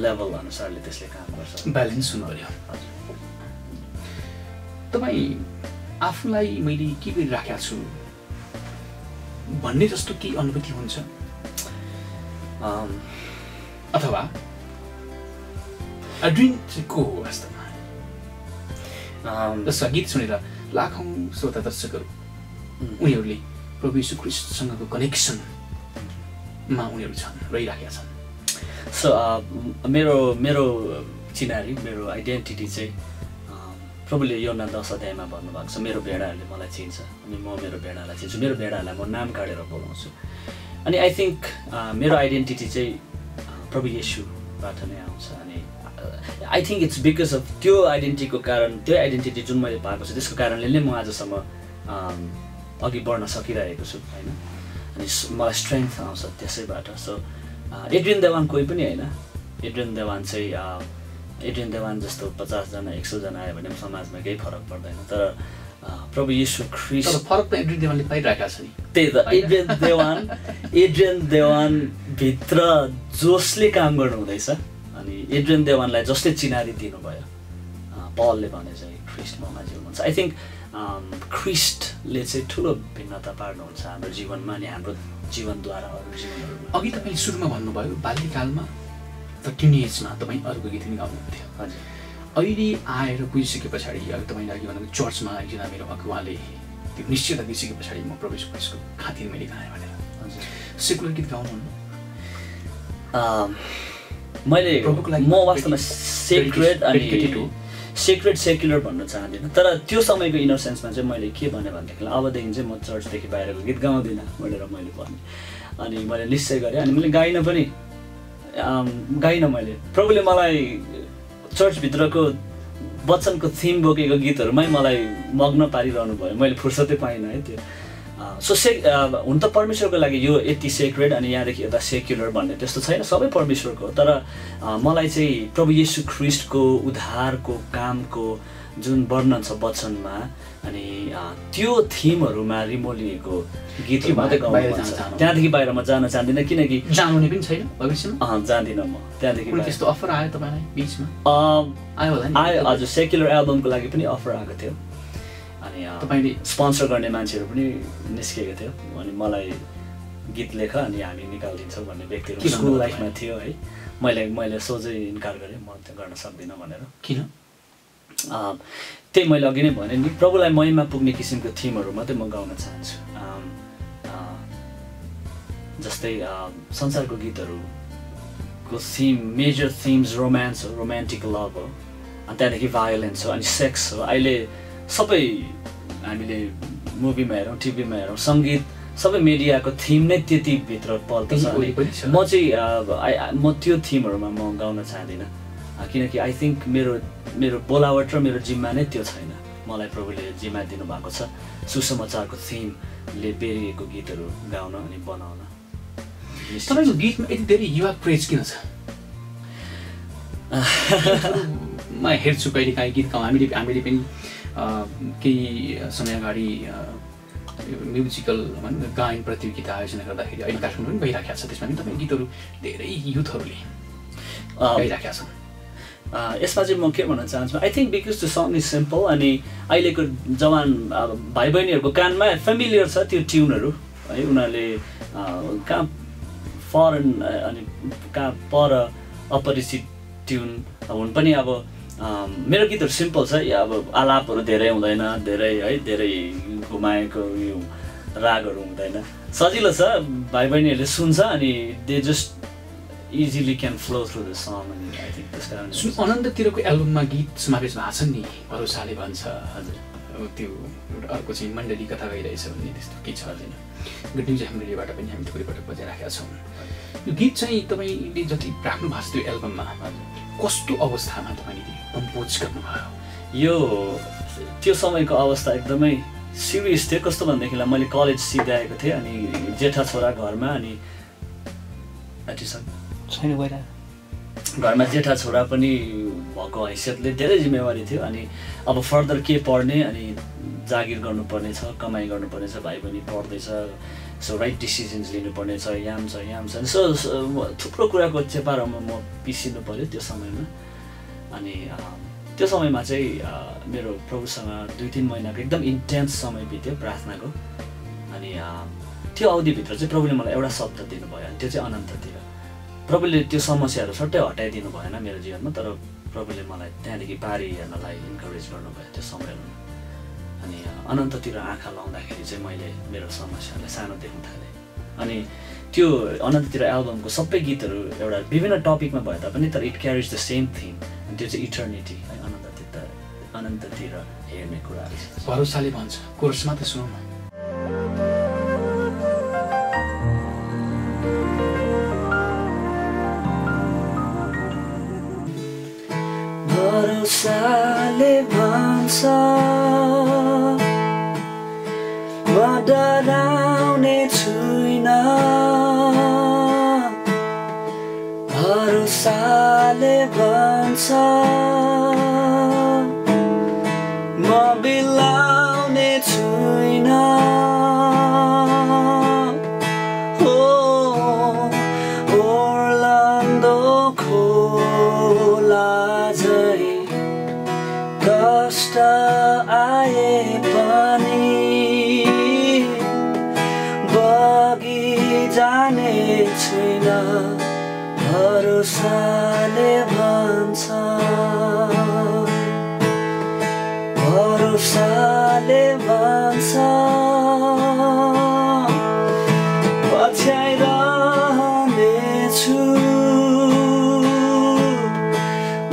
लेभल अनुसारले त्यसले काम गर्छ ब्यालेन्स हुनु पर्यो तपाईँ आफूलाई मैले के गरिराखेको छु भन्ने जस्तो के अनुभूति हुन्छ अथवा एड्रिन को हो वास्तवमा जसका गीत सुनेर लाखौँ श्रोता दर्शकहरू उनीहरूले प्रभु यीशु ख्रिस्टसँगको कनेक्सनमा उनीहरू छन् रहिराखेका छन् सो मेरो चिनारी मेरो आइडेन्टिटी चाहिँ प्रभुले योना 10 अध्यायमा भन्नुभएको छ मेरो भेडाहरूले मलाई चिन्छ अनि म मेरो भेडालाई चिन्छु मेरो भेडाहरूलाई म नाम काटेर बोलाउँछु अनि आई थिङ्क मेरो आइडेन्टिटी चाहिँ प्रभु येशूबाट नै आउँछ अनि I think it's because of त्यो आइडेन्टिटीको कारण त्यो आइडेन्टिटी जुन मैले पाएको छु त्यसको कारणले नै म आजसम्म अघि बढ्न सकिरहेको छु होइन अनि मलाई स्ट्रेङ्थ आउँछ त्यसैबाट सो एड्रियन देवान कोही पनि होइन एड्रियन देवान चाहिँ एड्रियन देवान जस्तो 50 जना 100 जना आयो भने समाजमा केही फरक पर्दैन तर प्रभु येशू ख्रीष्ट फरक त एड्रियन देवानले पाइरहेका छ नि त्यही त एड्रियन देवान भित्र जोसले काम गर्नु हुँदैछ अनि एड्रियन देवानलाई जसले चिनारी दिनुभयो पलले भने चाहिँ ख्रीष्ट ममा जिउनुहुन्छ आई थिङ्क ख्रीष्टले चाहिँ ठुलो भिन्नता पार्नुहुन्छ हाम्रो जीवनमा अनि हाम्रो जीवनद्वारा अरू जीवनहरूमा अघि तपाईँले सुरुमा भन्नुभयो बाल्यकालमा र टिनेजमा तपाईँ अरूको गीत पनि गाउनुहुन्थ्यो हजुर अहिले आएर बुझिसके पछाडि अब तपाईँले अघि भनेको चर्चमा एकजना मेरो अगुवाले त्यो निश्चयता दिइसके पछाडि म प्रवेश भएसको खातिर मैले गाएँ भनेर हजुर सेकुलर गीत गाउनुहुन्न मैले म वास्तवमा सेक्रेट अनि सेक्युलर भन्न चाहदिनँ तर त्यो समयको इनर सेन्समा चाहिँ मैले के भने भनेदेखि अबदेखि चाहिँ म चर्चदेखि बाहिरको गीत गाउँदिनँ भनेर मैले भने अनि मैले निश्चय गरेँ अनि मैले गाइनँ मैले प्रभुले मलाई चर्चभित्रको वचनको थिम बोकेको गीतहरूमै मलाई मग्न पारिरहनु भयो मैले फुर्सदै पाइनँ है त्यो सो हुन त परमेश्वरको लागि यो यति सेक्रेट अनि यहाँदेखि यता सेक्युलर भन्ने त्यस्तो छैन सबै परमेश्वरको तर मलाई चाहिँ प्रभु येशू ख्रीष्टको उद्धारको कामको जुन वर्णन छ वचनमा अनि त्यो थिमहरूमा रिमोलिएको गीतहरू मात्रै गाउनु पर्छ त्यहाँदेखि बाहिर म जान चाहदिनँ किनकि जानुहुने पनि छैन भविष्यमा जान्दिनँ म त्यहाँदेखि त्यस्तो अफर आयो तपाईँलाई बिचमा आयो होला आयो हजुर सेक्युलर एल्बमको लागि पनि अफर आएको थियो अनि तपाईँले स्पोन्सर गर्ने मान्छेहरू पनि निस्केको थियो अनि मलाई गीत लेख अनि हामी निकालिदिन्छौँ भन्ने व्यक्तिहरू स्कुल लाइफमा थियो है मैले सोझै इन्कार गरेँ म त्यो गर्न सक्दिनँ भनेर किन त्यही मैले अघि नै भने नि प्रभुलाई महिमा पुग्ने किसिमको थिमहरू मात्रै म गाउन चाहन्छु जस्तै संसारको गीतहरूको थिम मेजर थिम्स रोमान्स हो रोमान्टिक लभ हो अनि त्यहाँदेखि भायोलेन्स हो अनि सेक्स हो अहिले सबै हामीले मुभीमा हेरौँ टिभीमा हेरौँ सङ्गीत सबै मिडियाको थिम नै त्यति भित्र पल्छ म चाहिँ म त्यो थिमहरूमा म गाउन चाहदिनँ किनकि आई थिङ्क मेरो बोलावट र मेरो जिम्मा नै त्यो छैन मलाई प्रभुले जिम्मा दिनुभएको छ सुसमाचारको थिमले बेरिएको गीतहरू गाउन अनि बनाउन तपाईँको गीतमा यति धेरै युवा क्रेज किन छ म हेर्छु कहिलेकाहीँ गीत गाउँ हामीले पनि केही समय अगाडि म्युजिकल गायन प्रतियोगिता आयोजना गर्दाखेरि अहिले काठमाडौँ पनि भइराखेको छ त्यसमा पनि तपाईँ गीतहरू धेरै युथहरूले गाइराखेका छन् यसमा चाहिँ म के भन्न चाहन्छु I think because the song is simple अनि अहिलेको जवान भाइ बहिनीहरूको कानमा फेमिलियर छ त्यो ट्युनहरू है उनीहरूले कहाँ फरेन अनि कहाँ पर अपरिचित ट्युन हुन पनि अब मेरो गीतहरू सिम्पल छ अब आलापहरू धेरै हुँदैन धेरै घुमाएको यो रागहरू हुँदैन सजिलो छ भाइ बहिनीहरूले सुन्छ अनि they just easily can flow through the song अनि आई थिङ्क त्यस कारण अनन्ततिरको एल्बममा गीत समावेश भएको छ नि भरोसाले भन्छ हजुर त्यो एउटा अर्को चाहिँ मण्डली कथा गइरहेछ भन्ने त्यस्तो केही छ छैन गुड न्युज एफएम रेडियोबाट पनि हामी थोरै पटक बजाइराखेका छौँ यो गीत चाहिँ तपाईँले जति राख्नु भएको छ त्यो एल्बममा कस्तो अवस्थामा तपाईँले कम्पोज गर्नुभयो यो त्यो समयको अवस्था एकदमै सिरियस थियो कस्तो भनेदेखिलाई मैले कलेज सिधाएको थिएँ अनि जेठा छोरा घरमा अनि घरमा जेठा छोरा पनि भएको हैसियतले धेरै जिम्मेवारी थियो अनि अब फर्दर के पढ्ने अनि जागिर गर्नुपर्ने छ कमाइ गर्नुपर्ने छ भाइ पनि पढ्दैछ सो राइट डिसिजन्स लिनुपर्ने छ याम छ सो थुप्रो कुराको चेपारोमा म पिसिनु पऱ्यो त्यो समयमा अनि त्यो समयमा चाहिँ मेरो प्रभुसँग 2-3 महिनाको एकदम इन्टेन्स समय बित्यो प्रार्थनाको अनि त्यो अवधिभित्र चाहिँ प्रभुले मलाई एउटा शब्द दिनुभयो अनि त्यो चाहिँ अनन्ततिर प्रभुले त्यो समस्याहरू सट्टै हटाइदिनु भएन मेरो जीवनमा तर प्रभुले मलाई त्यहाँदेखि पारी हेर्नलाई इन्करेज गर्नुभयो त्यो समयमा अनि अनन्ततिर आँखा लाउँदाखेरि चाहिँ मैले मेरो समस्यालाई सानो देख्न थालेँ अनि त्यो अनन्ततिर एल्बमको सबै गीतहरू एउटा विभिन्न टपिकमा भए तापनि तर इट क्यारिज द सेम थिङ अनि त्यो चाहिँ इटर्निटी है अनन्ततिर हेर्ने कुराहरू भरोसाले भन्छ कोर्समा त सुनौ न भरोसाले भन्छ म डराउने छुइनँ भरोसाले भन्छ म बिलाउने छुइनँ ओर्लान्दो खोला झै कष्ट आए पनि बगी जाने छुइनँ भरोसाले भन्छ भरोसाले भन्छ पछ्याइरहनेछु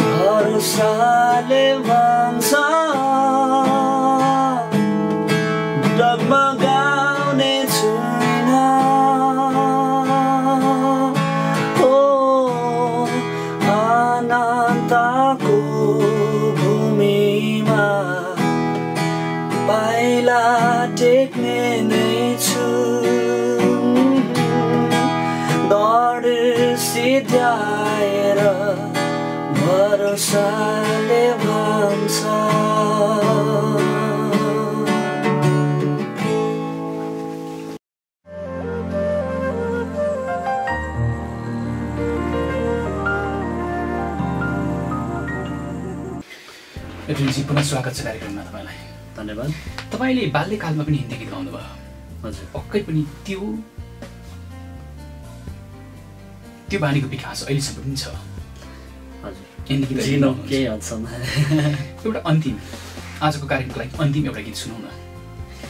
भरोसाले भन्छ डगमगाउने छुइनँ अनन्तको भूमिमा पाइला टेक्ने नै छु दौड सिध्याएर भरोसाले भन्छ एड्रिनजी पुनः स्वागत छ कार्यक्रममा तपाईँलाई। धन्यवाद। तपाईँले बाल्यकालमा पनि हिन्दी गीत गाउनुभयो। हजुर। पक्कै पनि त्यो बानीको विकास अहिलेसम्म पनि छ। हजुर। हिन्दी गीत जिनो केही हदसम्म। एउटा अन्तिम आजको कार्यक्रमको लागि अन्तिम एउटा गीत सुनौ न,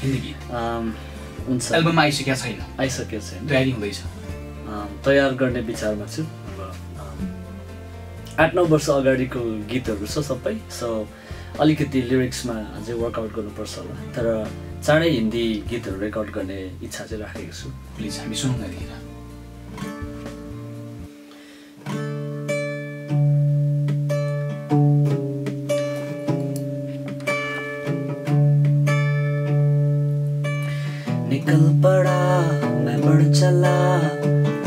हिन्दी गीत। हुन्छ। एल्बममा आइसकेको छैन? आइसकेको छैन, तयारी हुँदैछ। तयार गर्ने विचारमा छु। अब 8-9 वर्ष अगाडिको गीतहरू छ सबै, सो अलिकति लिरिक्समा अझै वर्कआउट गर्नुपर्छ होला, तर चाँडै हिन्दी गीतहरू रेकर्ड गर्ने इच्छा चाहिँ राखेको छु। प्लिज हामी सुनौँ न गीत। निकल पड़ा मैं बढ़ चला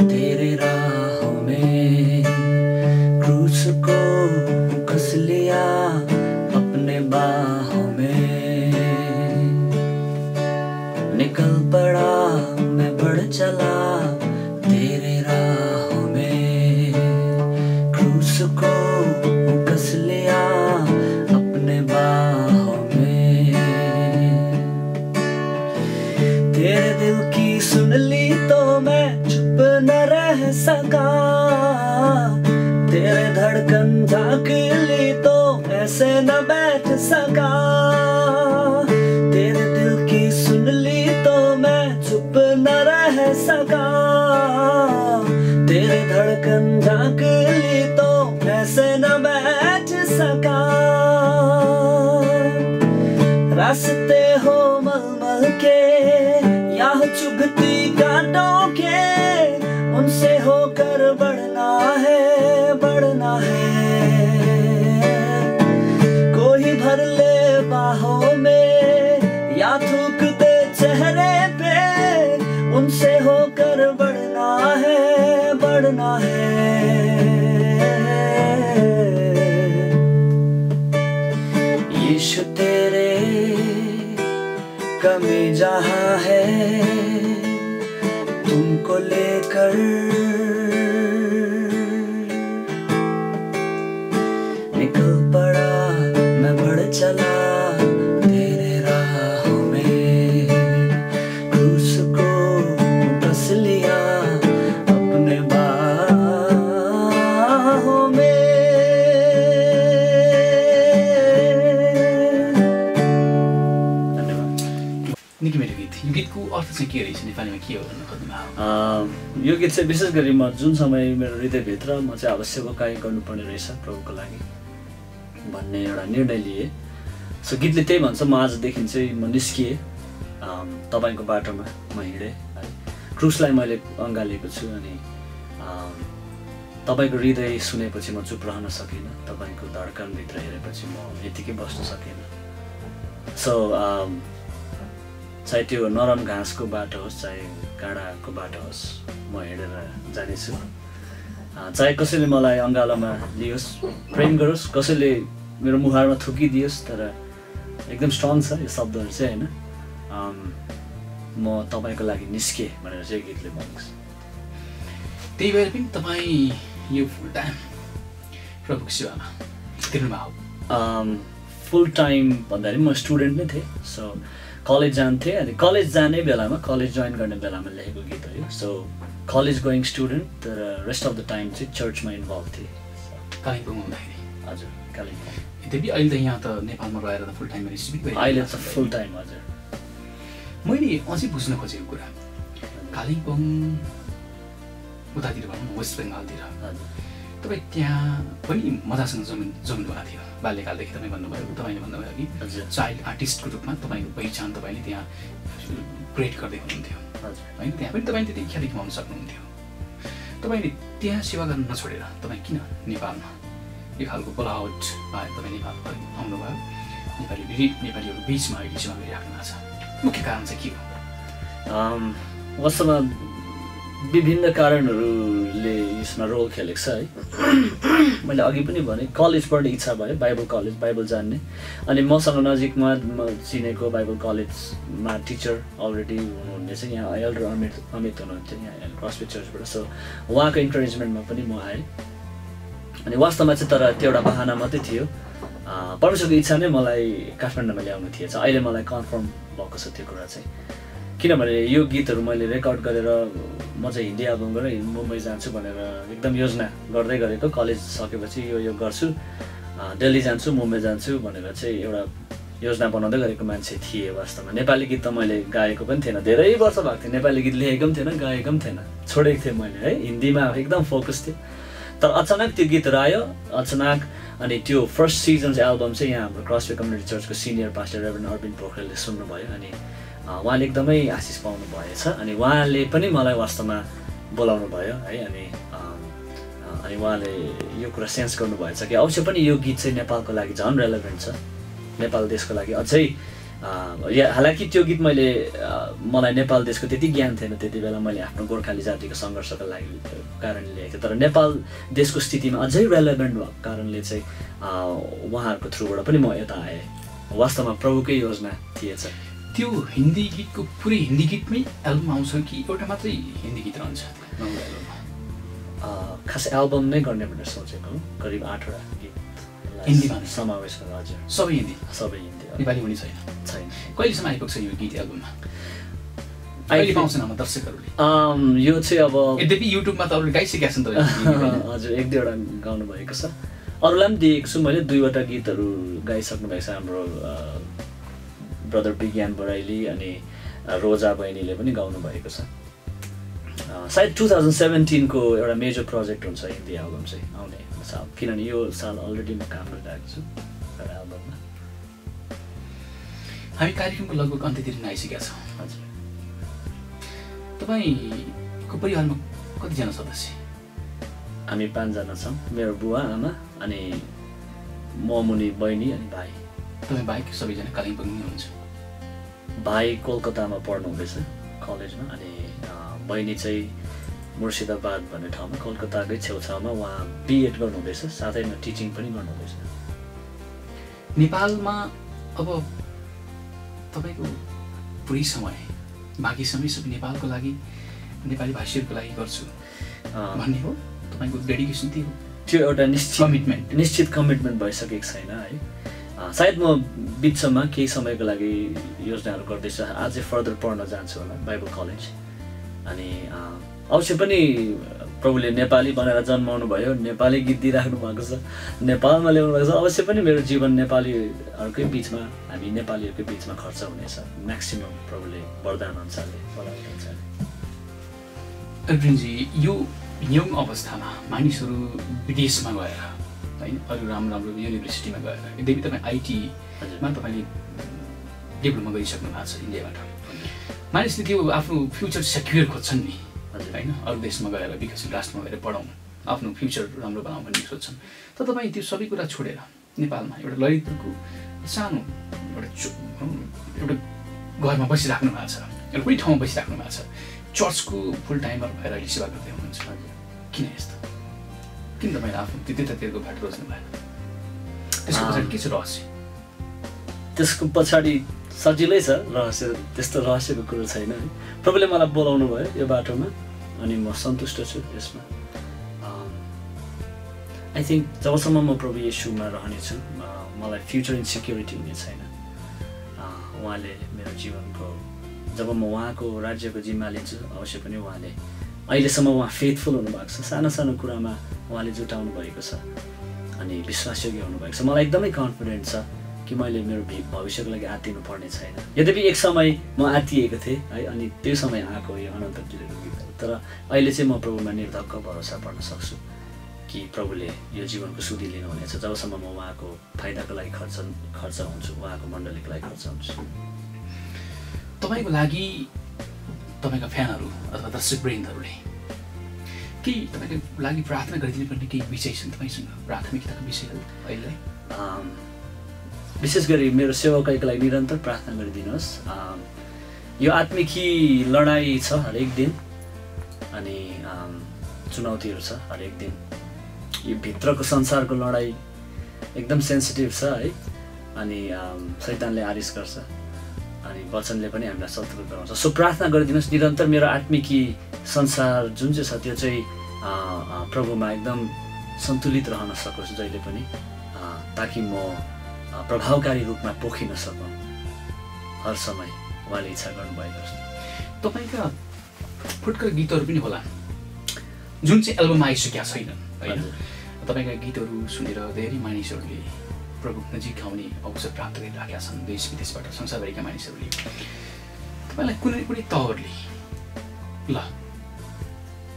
तेरे राहों में क्रूस को कस लिया अपने बाहों में निकल पड़ा मैं बढ़ चला तेरे राहों में क्रूस को कस लिया अपने बाहों में तेरे दिल की सुन ली तो मैं चुप न रह सका तेरे धड़कन झांक ली तो ऐसे न बैठ सका तेरे दिल की सुन ली तो मैं चुप न रह सका तेरे धड़कन झांक ली तो ऐसे न बैठ सका रास्ते हो मलमल के या चुभती कांटों के उनसे होकर बढ़ना है कोई भर ले बाहों में या थूक दे चेहरे पे उनसे होकर बढ़ना है यीशु तेरे कमी जहाँ है तुमको लेकर निकल पड़ा मैं बढ़ चला तेरे राहों में क्रूस को कस लिया अपने बाहों में निकै मेरो गीत। यो गीतको अर्थ चाहिँ के रहेछ नेपालीमा, के हो भन्नु खोज्नुभयो? यो गीत चाहिँ विशेष गरी म जुन समय मेरो हृदयभित्र म चाहिँ अवश्य वकाई गर्नुपर्ने रहेछ प्रभुको लागि भन्ने एउटा निर्णय लिएँ। सो गीतले त्यही भन्छ, म आजदेखि चाहिँ म निस्किएँ तपाईँको बाटोमा म हिँडेँ है, क्रुसलाई मैले अँगालेको छु अनि तपाईँको हृदय सुनेपछि म चुप रहन सकिनँ, तपाईँको धड्कनभित्र हेरेपछि म यतिकै बस्न सकिनँ। सो चाहे त्यो नरम घाँसको बाटो होस् चाहे काँडाको बाटो होस् म हिँडेर जानेछु। चाहे कसैले मलाई अँगालोमा लियोस्, प्रेम गरोस्, कसैले मेरो मुहारमा थुकिदियोस्, तर एकदम स्ट्रङ छ यो शब्दहरू चाहिँ होइन। म तपाईँको लागि निस्केँ भनेर चाहिँ गीतले भन्छ। त्यही भएर पनि तपाईँ यो फुल टाइम प्रभुको सेवामा तिर्नुभयो? फुल टाइम भन्दाखेरि म स्टुडेन्ट नै थिएँ। सो कलेज जान्थेँ, अनि कलेज जाने बेलामा, कलेज जोइन गर्ने बेलामा लेखेको गीत हो यो। सो कलेज गोइङ स्टुडेन्ट, तर रेस्ट अफ द टाइम चाहिँ चर्चमा इन्भल्भ थिएँ। कालिम्पोङमा हुँदाखेरि? हजुर, कालिम्पोङ। यद्यपि अहिले त यहाँ त नेपालमा रहेर त फुल टाइम रिसिभ गरेँ। अहिले त फुल टाइम। हजुर, मैले अझै बुझ्न खोजेको कुरा, कालिम्पोङ उतातिर भनौँ वेस्ट बेङ्गालतिर तपाईँ त्यहाँ पनि मजासँग जम्नु भएको थियो बाल्यकालदेखि। तपाईँ भन्नुभयो, तपाईँले भन्नुभयो कि चाइल्ड आर्टिस्टको रूपमा तपाईँको पहिचान तपाईँले त्यहाँ क्रिएट गर्दै हुनुहुन्थ्यो होइन। त्यहाँ पनि तपाईँले त्यति ख्याति कमाउन सक्नुहुन्थ्यो। तपाईँले त्यहाँ सेवा गर्न नछोडेर तपाईँ किन नेपालमा यो खालको बोलावट पाएर तपाईँ नेपाल आउनुभयो? नेपालीहरू बिचमा अहिले सेवा गरिराख्नु भएको छ, मुख्य कारण चाहिँ के हो? वास्तवमा विभिन्न कारणहरूले यसमा रोल खेलेको छ है। मैले अघि पनि भने कलेज पढ्ने इच्छा भयो, बाइबल कलेज, बाइबल जान्ने। अनि मसँग नजिकमा चिनेको बाइबल कलेजमा टिचर अलरेडी हुनुहुने चाहिँ यहाँ एल्डर अमित हुनुहुन्थ्यो यहाँ क्रसफिट चर्चबाट। सो उहाँको इन्करेजमेन्टमा पनि म आएँ। अनि वास्तवमा चाहिँ तर त्यो एउटा बहाना मात्रै थियो। परमेश्वरको इच्छा नै मलाई काठमाडौँमा ल्याउनु थिएछ। अहिले मलाई कन्फर्म भएको छ त्यो कुरा चाहिँ, किनभने यो गीतहरू मैले रेकर्ड गरेर म चाहिँ हिन्दी एल्बम गरेर मुम्बई जान्छु भनेर एकदम योजना गर्दै गरेको। कलेज सकेपछि यो गर्छु, दिल्ली जान्छु, मुम्बई जान्छु भनेर चाहिँ एउटा योजना बनाउँदै गरेको मान्छे थिएँ। वास्तवमा नेपाली गीत त मैले गाएको पनि थिएन, धेरै वर्ष भएको थियो नेपाली गीत लेखेको पनि थिएन, गाएको पनि थिएन, छोडेको थिएँ मैले है। हिन्दीमा एकदम फोकस थियो। तर अचानक त्यो गीतहरू आयो अचानक। अनि त्यो फर्स्ट सिजन्स एल्बम चाहिँ यहाँ हाम्रो क्रसवे कम्युनिटी चर्चको सिनियर पास्टर रेभरेन्ड अरविन्द पोखरेलले सुन्नुभयो। अनि उहाँले एकदमै आशिष पाउनु भएछ। अनि उहाँले पनि मलाई वास्तवमा बोलाउनु भयो है। अनि उहाँले यो कुरा सेन्स गर्नुभएछ कि अवश्य पनि यो गीत चाहिँ नेपालको लागि झन् रेलेभेन्ट छ, नेपाल देशको लागि अझै। हालाकि त्यो गीत मलाई नेपाल देशको त्यति ज्ञान थिएन त्यति बेला। मैले आफ्नो गोर्खाली जातिको सङ्घर्षको लागि कारणले लेखेको थिएँ, तर नेपाल देशको स्थितिमा अझै रेलेभेन्ट भएको कारणले चाहिँ उहाँहरूको थ्रुबाट पनि म यता आएँ। वास्तवमा प्रभुकै योजना थिएछ। त्यो हिन्दी गीतको पुरै हिन्दी गीतमै एल्बम आउँछ कि एउटा मात्रै हिन्दी गीत रहन्छ एल्बममा? खास एल्बम नै गर्ने भनेर सोचेको हो। करिब 8वटा गीत हिन्दीमा समावेश गरेर। हजुर, सबै हिन्दी? सबै हिन्दी। नेपाली पनि छैन? छैन। कहिलेसम्म आइपुग्छ यो गीत एल्बममा? अहिले पाउँछन् हाम्रो दर्शकहरूले? यो चाहिँ अब यद्यपि युट्युबमा त अरूले गाइसकेका छन् तपाईँ? हजुर, 1-2वटा गाउनु भएको छ। अरूलाई पनि दिएको छु मैले। 2वटा गीतहरू गाइसक्नु भएको छ। हाम्रो ब्रदर विज्ञान बराइली अनि रोजा बहिनीले पनि गाउनु भएको छ। सायद 2017को एउटा मेजर प्रोजेक्ट हुन्छ हिन्दी एल्बम चाहिँ आउने साल, किनभने यो साल अलरेडी म काम गरिरहेको छु एउटा एल्बममा। हामी कार्यक्रमको लगभग अन्त्यतिर आइसकेका छौँ। हजुर, तपाईँको परिवारमा कतिजना सदस्य? हामी 5 जना छौँ। मेरो बुवा, आमा अनि म, मुनि बहिनी अनि भाइ। तपाईँ बाहेक सबैजना कालिम्पोङमै हुनुहुन्छ? भाइ कोलकातामा पढ्नु हुँदैछ कलेजमा, अनि बहिनी चाहिँ मुर्सिदाबाद भन्ने ठाउँमा कोलकाताकै छेउछाउमा उहाँ बिएड गर्नुहुँदैछ, साथैमा टिचिङ पनि गर्नुहुँदैछ। नेपालमा अब तपाईँको पुरै समय, बाँकी समय सबै नेपालको लागि, नेपाली भाषीहरूको लागि गर्छु भन्ने हो तपाईँको डेडिकेसन? त्यो एउटा निश्चित कमिटमेन्ट भइसकेको छैन है। सायद म बिचमा केही समयको लागि योजनाहरू गर्दैछु। अझै फर्दर पढ्न जान्छु होला बाइबल कलेज। अनि अवश्य पनि प्रभुले नेपाली बनाएर जन्माउनु भयो, नेपाली गीत दिइराख्नु भएको छ, नेपालमा ल्याउनु भएको छ। अवश्य पनि मेरो जीवन नेपालीहरूकै बिचमा, हामी नेपालीहरूकै बिचमा खर्च हुनेछ म्याक्सिमम प्रभुले वरदान अनुसारले बोलाउने हुन्छ। अरविन्दजी, यो यङ अवस्थामा मानिसहरू विदेशमा गएर होइन, अरू राम्रो युनिभर्सिटीमा गएर, यद्यपि तपाईँ आइटीमा तपाईँले डिप्लोमा गरिसक्नु भएको छ इन्डियाबाट, मानिसले त्यो आफ्नो फ्युचर सेक्युर खोज्छन् नि होइन, अरू देशमा गएर विकसित राष्ट्रमा गएर पढौँ आफ्नो फ्युचर राम्रो बनाऊ भन्ने सोच्छन्। तर तपाईँ त्यो सबै कुरा छोडेर नेपालमा एउटा ललितपुरको सानो एउटा घरमा बसिराख्नु भएको छ, एउटा कुनै ठाउँमा बसिराख्नु भएको छ, चर्चको फुल टाइमर भएर अहिले सेवा गर्दै हुनुहुन्छ। किन यस्तो? किन तपाईँले आफ्नो त्यतातिरको बाटो रोज्नु भयो? त्यसको पछाडि के छ रहस्य? त्यसको पछाडि सजिलै छ रहस्य, त्यस्तो रहस्यको कुरो छैन है। प्रभुले मलाई बोलाउनु भयो यो बाटोमा अनि म सन्तुष्ट छु यसमा। आई थिङ्क जबसम्म म प्रभु येशूमा रहनेछु मलाई फ्युचर इन्सिक्युरिटी हुने छैन। उहाँले मेरो जीवनको जब म उहाँको राज्यको जिम्मा लिन्छु अवश्य पनि उहाँले अहिलेसम्म उहाँ फेथफुल हुनुभएको छ, सानो सानो कुरामा उहाँले जुटाउनु भएको छ अनि विश्वासयोग्य हुनुभएको छ। मलाई एकदमै कन्फिडेन्ट छ कि मैले मेरो भविष्यको लागि आत्तिनु पर्ने छैन। यद्यपि एक समय म आत्तिएको थिएँ है, अनि त्यो समय आएको यो अनन्त जीवनको गीत, तर अहिले चाहिँ म प्रभुमा निर्धक्क भरोसा पर्न सक्छु कि प्रभुले यो जीवनको सुधि लिनुहुनेछ जबसम्म म उहाँको फाइदाको लागि खर्च हुन्छु, उहाँको मण्डलीको लागि खर्च हुन्छु। तपाईँको लागि तपाईँका फ्यानहरू अथवा दर्शकवृन्दहरूले केही तपाईँको लागि प्रार्थना गरिदिनु पर्ने केही विषय छन् तपाईँसँग, प्राथमिकताको विषयहरू अहिले? विशेष गरी मेरो सेवकाईको लागि निरन्तर प्रार्थना गरिदिनुहोस्। यो आत्मिकी लडाइँ छ हरेक दिन अनि चुनौतीहरू छ हरेक दिन। यो भित्रको संसारको लडाइँ एकदम सेन्सिटिभ छ है, अनि शैतानले आरिस गर्छ अनि वचनले पनि हामीलाई शत्रु गराउँछ। सो प्रार्थना गरिदिनुहोस् निरन्तर मेरो आत्मिकी संसार जुन चाहिँ छ त्यो चाहिँ प्रभुमा एकदम सन्तुलित रहन सकोस् जहिले पनि, ताकि म प्रभावकारी रूपमा पोखिन सकौँ हर समय उहाँले इच्छा गर्नुभएको छ। तपाईँका फुटकर गीतहरू पनि होला जुन चाहिँ एल्बम आइसकेका छैनन् होइन? तपाईँका गीतहरू सुनेर धेरै मानिसहरूले प्रभु नजिक आउने अवसर प्राप्त गरिराखेका छन्, देश विदेशबाट संसारभरिका मानिसहरूले। तपाईँलाई कुनै कुनै तवरले ल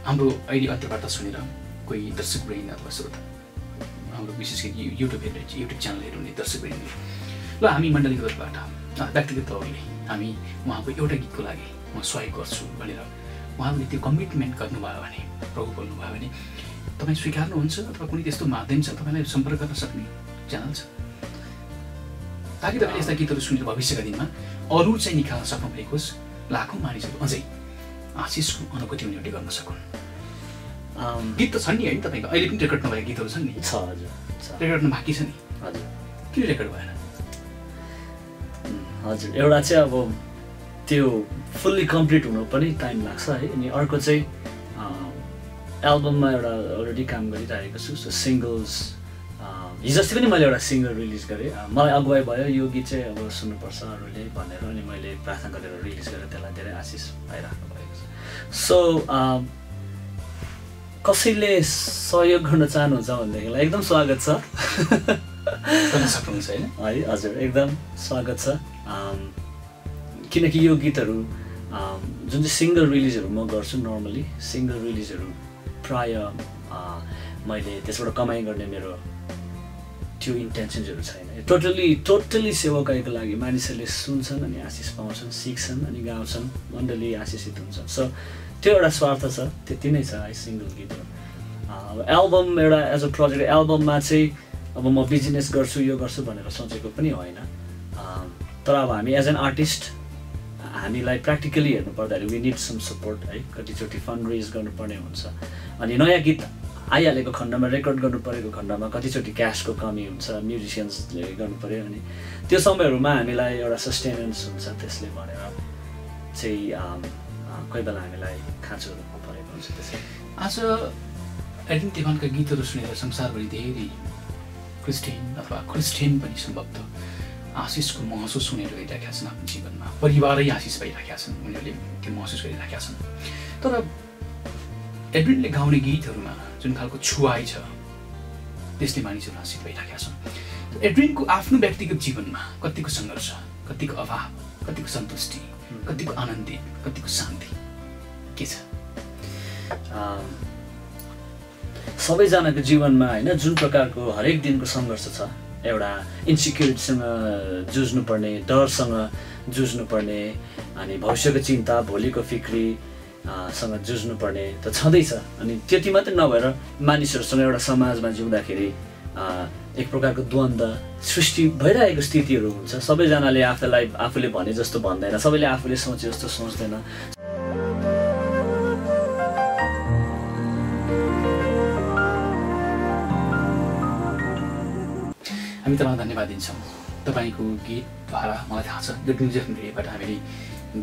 हाम्रो अहिले अन्तर्वार्ता सुनेर कोही दर्शकवृन्द अथवा श्रोता, हाम्रो विशेष गरी युट्युब च्यानल हेर्ने दर्शकवृन्दले ल हामी मण्डलीको तर्फबाट व्यक्तिगत तवरले हामी उहाँको एउटा गीतको लागि म सहयोग गर्छु भनेर उहाँले त्यो कमिटमेन्ट गर्नुभयो भने, प्रभु बोल्नुभयो भने तपाईँ स्वीकार्नुहुन्छ अथवा कुनै त्यस्तो माध्यम छ तपाईँलाई सम्पर्क गर्न सक्ने च्यानल छ ताकि तपाईँले यस्ता गीतहरू सुनेर भविष्यका दिनमा अरू चाहिँ निकाल्न सक्नुभएको होस्, लाखौँ मानिसहरू अझै आशिषको अनुभूति उनीहरूले गर्न सकुन्? गीत त छन् नि होइन तपाईँको, अहिले पनि रेकर्ड नभएका गीतहरू छन् नि? छ, हजुर रेकर्ड गर्न बाँकी छ नि? हजुर। किन रेकर्ड भएन? हजुर, एउटा चाहिँ अब त्यो फुल्ली कम्प्लिट हुनु पनि टाइम लाग्छ है, अनि अर्को चाहिँ एल्बममा एउटा अलरेडी काम गरिरहेको छु। सो सिङ्गल्स हिजो अस्ति पनि मैले एउटा सिङ्गल रिलिज गरेँ, मलाई अगुवाई भयो यो गीत चाहिँ अब सुन्नुपर्छ अरूले भनेर, अनि मैले प्रार्थना गरेर रिलिज गरेर त्यसलाई धेरै आशिष पाइराख्नु भएको छ। सो कसैले सहयोग गर्न चाहनुहुन्छ भनेदेखिलाई एकदम स्वागत छ। गर्न सक्नुहुन्छ होइन? है हजुर, एकदम स्वागत छ। किनकि यो गीतहरू जुन चाहिँ सिङ्गल रिलिजहरू म गर्छु, नर्मली सिङ्गल रिलिजहरू प्राय मैले त्यसबाट कमाइ गर्ने मेरो त्यो इन्टेन्सन्सहरू छैन। टोटली सेवकाईको लागि मानिसहरूले सुन्छन् अनि आशिष पाउँछन्, सिक्छन् अनि गाउँछन्, मण्डली आशिषित हुन्छ। सो त्यो एउटा स्वार्थ छ, त्यति नै छ है सिङ्गल गीतहरू। अब एल्बम एउटा एज अ प्रोजेक्ट, एल्बममा चाहिँ अब म बिजनेस गर्छु यो गर्छु भनेर सोचेको पनि होइन, तर अब हामी एज एन आर्टिस्ट हामीलाई प्र्याक्टिकली हेर्नु पर्दाखेरि वी निड सम सपोर्ट है। कतिचोटि फन्ड रेज गर्नुपर्ने हुन्छ, अनि नयाँ गीत आइहालेको खण्डमा, रेकर्ड गर्नु परेको खण्डमा कतिचोटि क्यासको कमी हुन्छ, म्युजिसियन्सले गर्नु पऱ्यो, अनि त्यो समयहरूमा हामीलाई एउटा सस्टेनेन्स हुन्छ, त्यसले भनेर चाहिँ कोही बेला हामीलाई खाँचोहरू परेको हुन्छ। त्यसै आज एडिन तिवानका गीतहरू सुनेर संसारभरि धेरै क्रिस्टियन अथवा क्रिस्टियन पनि सम्भवतः आशिषको महसुस उनीहरू गरिरहेका छन् आफ्नो जीवनमा, परिवारै आशिष भइरहेका छन्, उनीहरूले त्यो महसुस गरिरहेका छन्। तर एड्रिनले गाउने गीतहरूमा जुन खालको छुवाइ छ त्यसले मानिसहरू आशिष भइरहेका छन्। एड्रिनको आफ्नो व्यक्तिगत जीवनमा कतिको सङ्घर्ष, कतिको अभाव, कतिको सन्तुष्टि, कतिको आनन्दित, कतिको शान्ति के छ? सबैजनाको जीवनमा होइन जुन प्रकारको हरेक दिनको सङ्घर्ष छ, एउटा इन्सिक्युरिटीसँग जुझ्नुपर्ने, डरसँग जुझ्नुपर्ने, अनि भविष्यको चिन्ता, भोलिको फिक्री, सँग जुझ्नुपर्ने त छँदैछ। अनि त्यति मात्रै नभएर मानिसहरूसँग एउटा समाजमा जिउँदाखेरि एक प्रकारको द्वन्द्व सृष्टि भइरहेको स्थितिहरू हुन्छ। सबैजनाले आफूले भने जस्तो भन्दैन, सबैले आफूले सोचे जस्तो सोच्दैन। हामी तपाईँलाई धन्यवाद दिन्छौँ। तपाईँको गीतद्वारा मलाई थाहा छ यो न्युज रेडियोबाट हामीले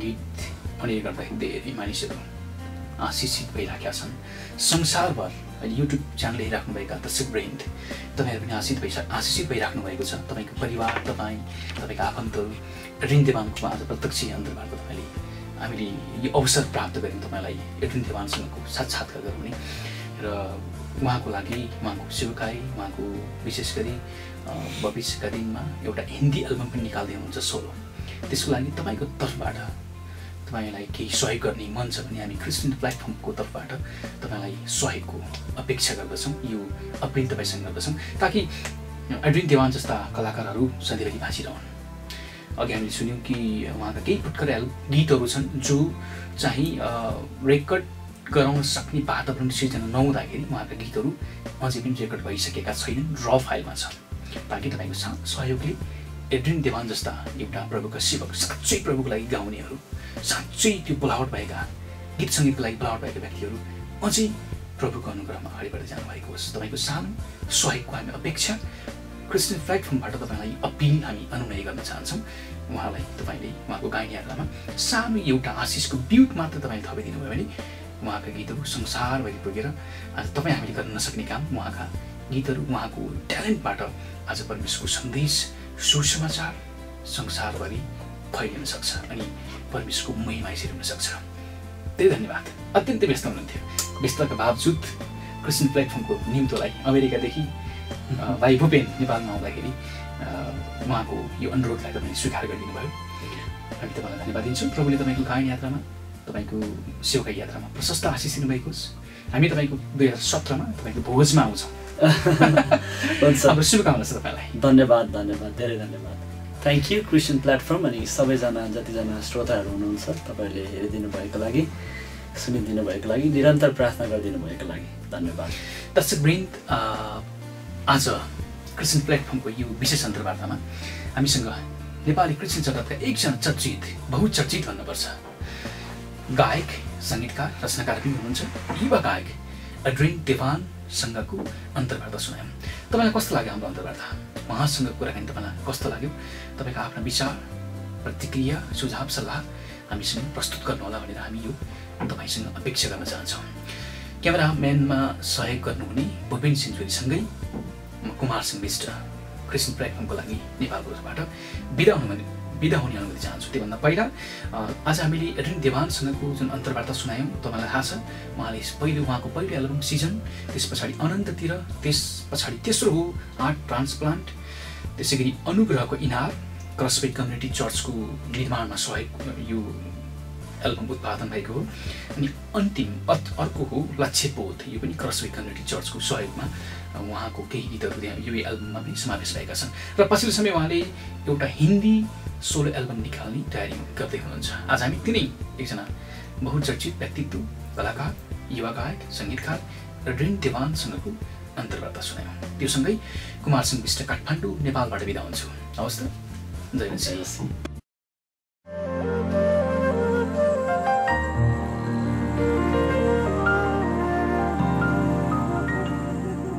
गीत पढ्ने गर्दाखेरि धेरै मानिसहरू आशिषित भइरहेका छन्। संसारभर अहिले युट्युब च्यानल हेरिराख्नुभएका दर्शकवृन्द तपाईँहरू पनि आशिषित भइराख्नु भएको छ। तपाईँको परिवार, तपाईँका आफन्त एड्रिन देवानको आज प्रत्यक्ष अन्तर्वार्ता हामीले यो अवसर प्राप्त गऱ्यौँ तपाईँलाई एड्रिन देवानसँगको साक्षात्कार गराउने र उहाँको लागि उहाँको सेवकाई, उहाँको विशेष गरी भविष्यका दिनमा एउटा हिन्दी एल्बम पनि निकाल्दै हुनुहुन्छ सोलो। त्यसको लागि तपाईँको तर्फबाट तपाईँलाई केही सहयोग गर्ने मन छ भने हामी क्रिस्चियन प्लेटफर्मको तर्फबाट तपाईँलाई सहयोगको अपेक्षा गर्दछौँ, यो अपिल तपाईँसँग गर्दछौँ ताकि एड्रिन देवान जस्ता कलाकारहरू सधैँभरि बाँचिरहन्। अघि हामीले सुन्यौँ कि उहाँका केही फुटकर गीतहरू छन् जो चाहिँ रेकर्ड गराउन सक्ने वातावरण सिर्जना नहुँदाखेरि उहाँका गीतहरू अझै पनि रेकर्ड भइसकेका छैनन्, र फाइलमा छन्। ताकि तपाईँको सहयोगले एड्रिन देवान जस्ता एउटा प्रभुका सेवक, साँच्चै प्रभुको लागि गाउनेहरू, साँच्चै त्यो बोलावट भएका गीत सङ्गीतको लागि बोलावट भएका व्यक्तिहरू अझै प्रभुको अनुग्रहमा अगाडि बढ्दै जानुभएको होस्। तपाईँको सानो सहयोगको हामी अपेक्षा क्रिस्चियन प्लेटफर्मबाट तपाईँलाई अपिल हामी अनुनय गर्न चाहन्छौँ। उहाँलाई तपाईँले उहाँको गायन यात्रामा सानो एउटा आशिषको बिउट मात्र तपाईँले थपिदिनु भयो भने उहाँका गीतहरू संसारभरि पुगेर आज तपाईँ हामीले गर्न नसक्ने काम उहाँका गीतहरू, उहाँको ट्यालेन्टबाट आज परमेश्वरको सन्देश, सुसमाचार संसारभरि फैलिन सक्छ अनि परमेश्वरको महिमा यसरी हुन सक्छ। धेरै धन्यवाद। अत्यन्तै व्यस्त हुनुहुन्थ्यो, व्यस्तताका बावजुद क्रिस्चियन प्लेटफर्मको निम्तोलाई अमेरिकादेखि भाइ भूपेन नेपालमा आउँदाखेरि उहाँको यो अनुरोधलाई तपाईँले स्वीकार गरिदिनु भयो। हामी तपाईँलाई धन्यवाद दिन्छौँ। प्रभुले तपाईँको गायन यात्रामा, तपाईँको सेवकाई यात्रामा प्रशस्त आशिष दिनुभएको होस्। हामी तपाईँको 2017मा तपाईँको भोजमा आउँछौँ। हाम्रो शुभकामना छ तपाईँलाई। धन्यवाद, धेरै धन्यवाद। थ्याङ्क यू क्रिस्चियन प्लेटफर्म अनि सबैजना जतिजना श्रोताहरू हुनुहुन्छ तपाईँहरूले हेरिदिनु भएको लागि, सुनिदिनु भएको लागि, निरन्तर प्रार्थना गरिदिनु भएको लागि धन्यवाद। दर्शकवृन्द, आज क्रिस्चियन प्लेटफर्मको यो विशेष अन्तर्वार्तामा हामीसँग नेपाली क्रिस्चियन जगतका एकजना चर्चित, बहुचर्चित भन्नुपर्छ गायक, सङ्गीतकार, रचनाकार पनि हुनुहुन्छ युवा गायक एड्रिन देवानसँगको अन्तर्वार्ता सुनायौँ। तपाईँलाई कस्तो लाग्यो हाम्रो अन्तर्वार्ता? उहाँसँग कुराकानी तपाईँलाई कस्तो लाग्यो? तपाईँका आफ्ना विचार, प्रतिक्रिया, सुझाव, सल्लाह हामीसँग प्रस्तुत गर्नुहोला भनेर हामी यो तपाईँसँग अपेक्षा गर्न चाहन्छौँ। क्यामेराम्यानमा सहयोग गर्नुहुने भूपेन सेन्चुरीसँगै म कुमार सिंह विष्ट क्रिस्चियन प्लेटफर्मको लागि नेपालको तर्फबाट बिदा हुने अनुमति चाहन्छु। त्योभन्दा पहिला आज हामीले एड्रिन देवानसँगको जुन अन्तर्वार्ता सुनायौँ तपाईँलाई थाहा छ उहाँले उहाँको पहिलो एल्बम सिजन, त्यस पछाडि अनन्ततिर, त्यस पछाडि तेस्रो हो हार्ट ट्रान्सप्लान्ट, त्यसै गरी अनुग्रहको इनार, क्रसवे कम्युनिटी चर्चको निर्माणमा सहयोग यो एल्बम उत्पादन भएको हो। अनि अन्तिम अर्को हो लक्ष्यपोत, यो पनि क्रसवे कम्युनिटी चर्चको सहयोगमा उहाँको केही गीतहरू यो एल्बममा पनि समावेश भएका छन्। र पछिल्लो समय उहाँले एउटा हिन्दी सोलो एल्बम निकाल्ने तयारी गर्दै हुनुहुन्छ। आज हामी तिनै एकजना बहुचर्चित व्यक्तित्व, कलाकार, युवा गायक, सङ्गीतकार एड्रिन देवानसँगको अन्तर्वार्ता सुनायौँ। त्योसँगै कुमार सिंह विष्ट काठमाडौँ नेपालबाट बिदा हुन्छु। हवस् त, जय मसिह।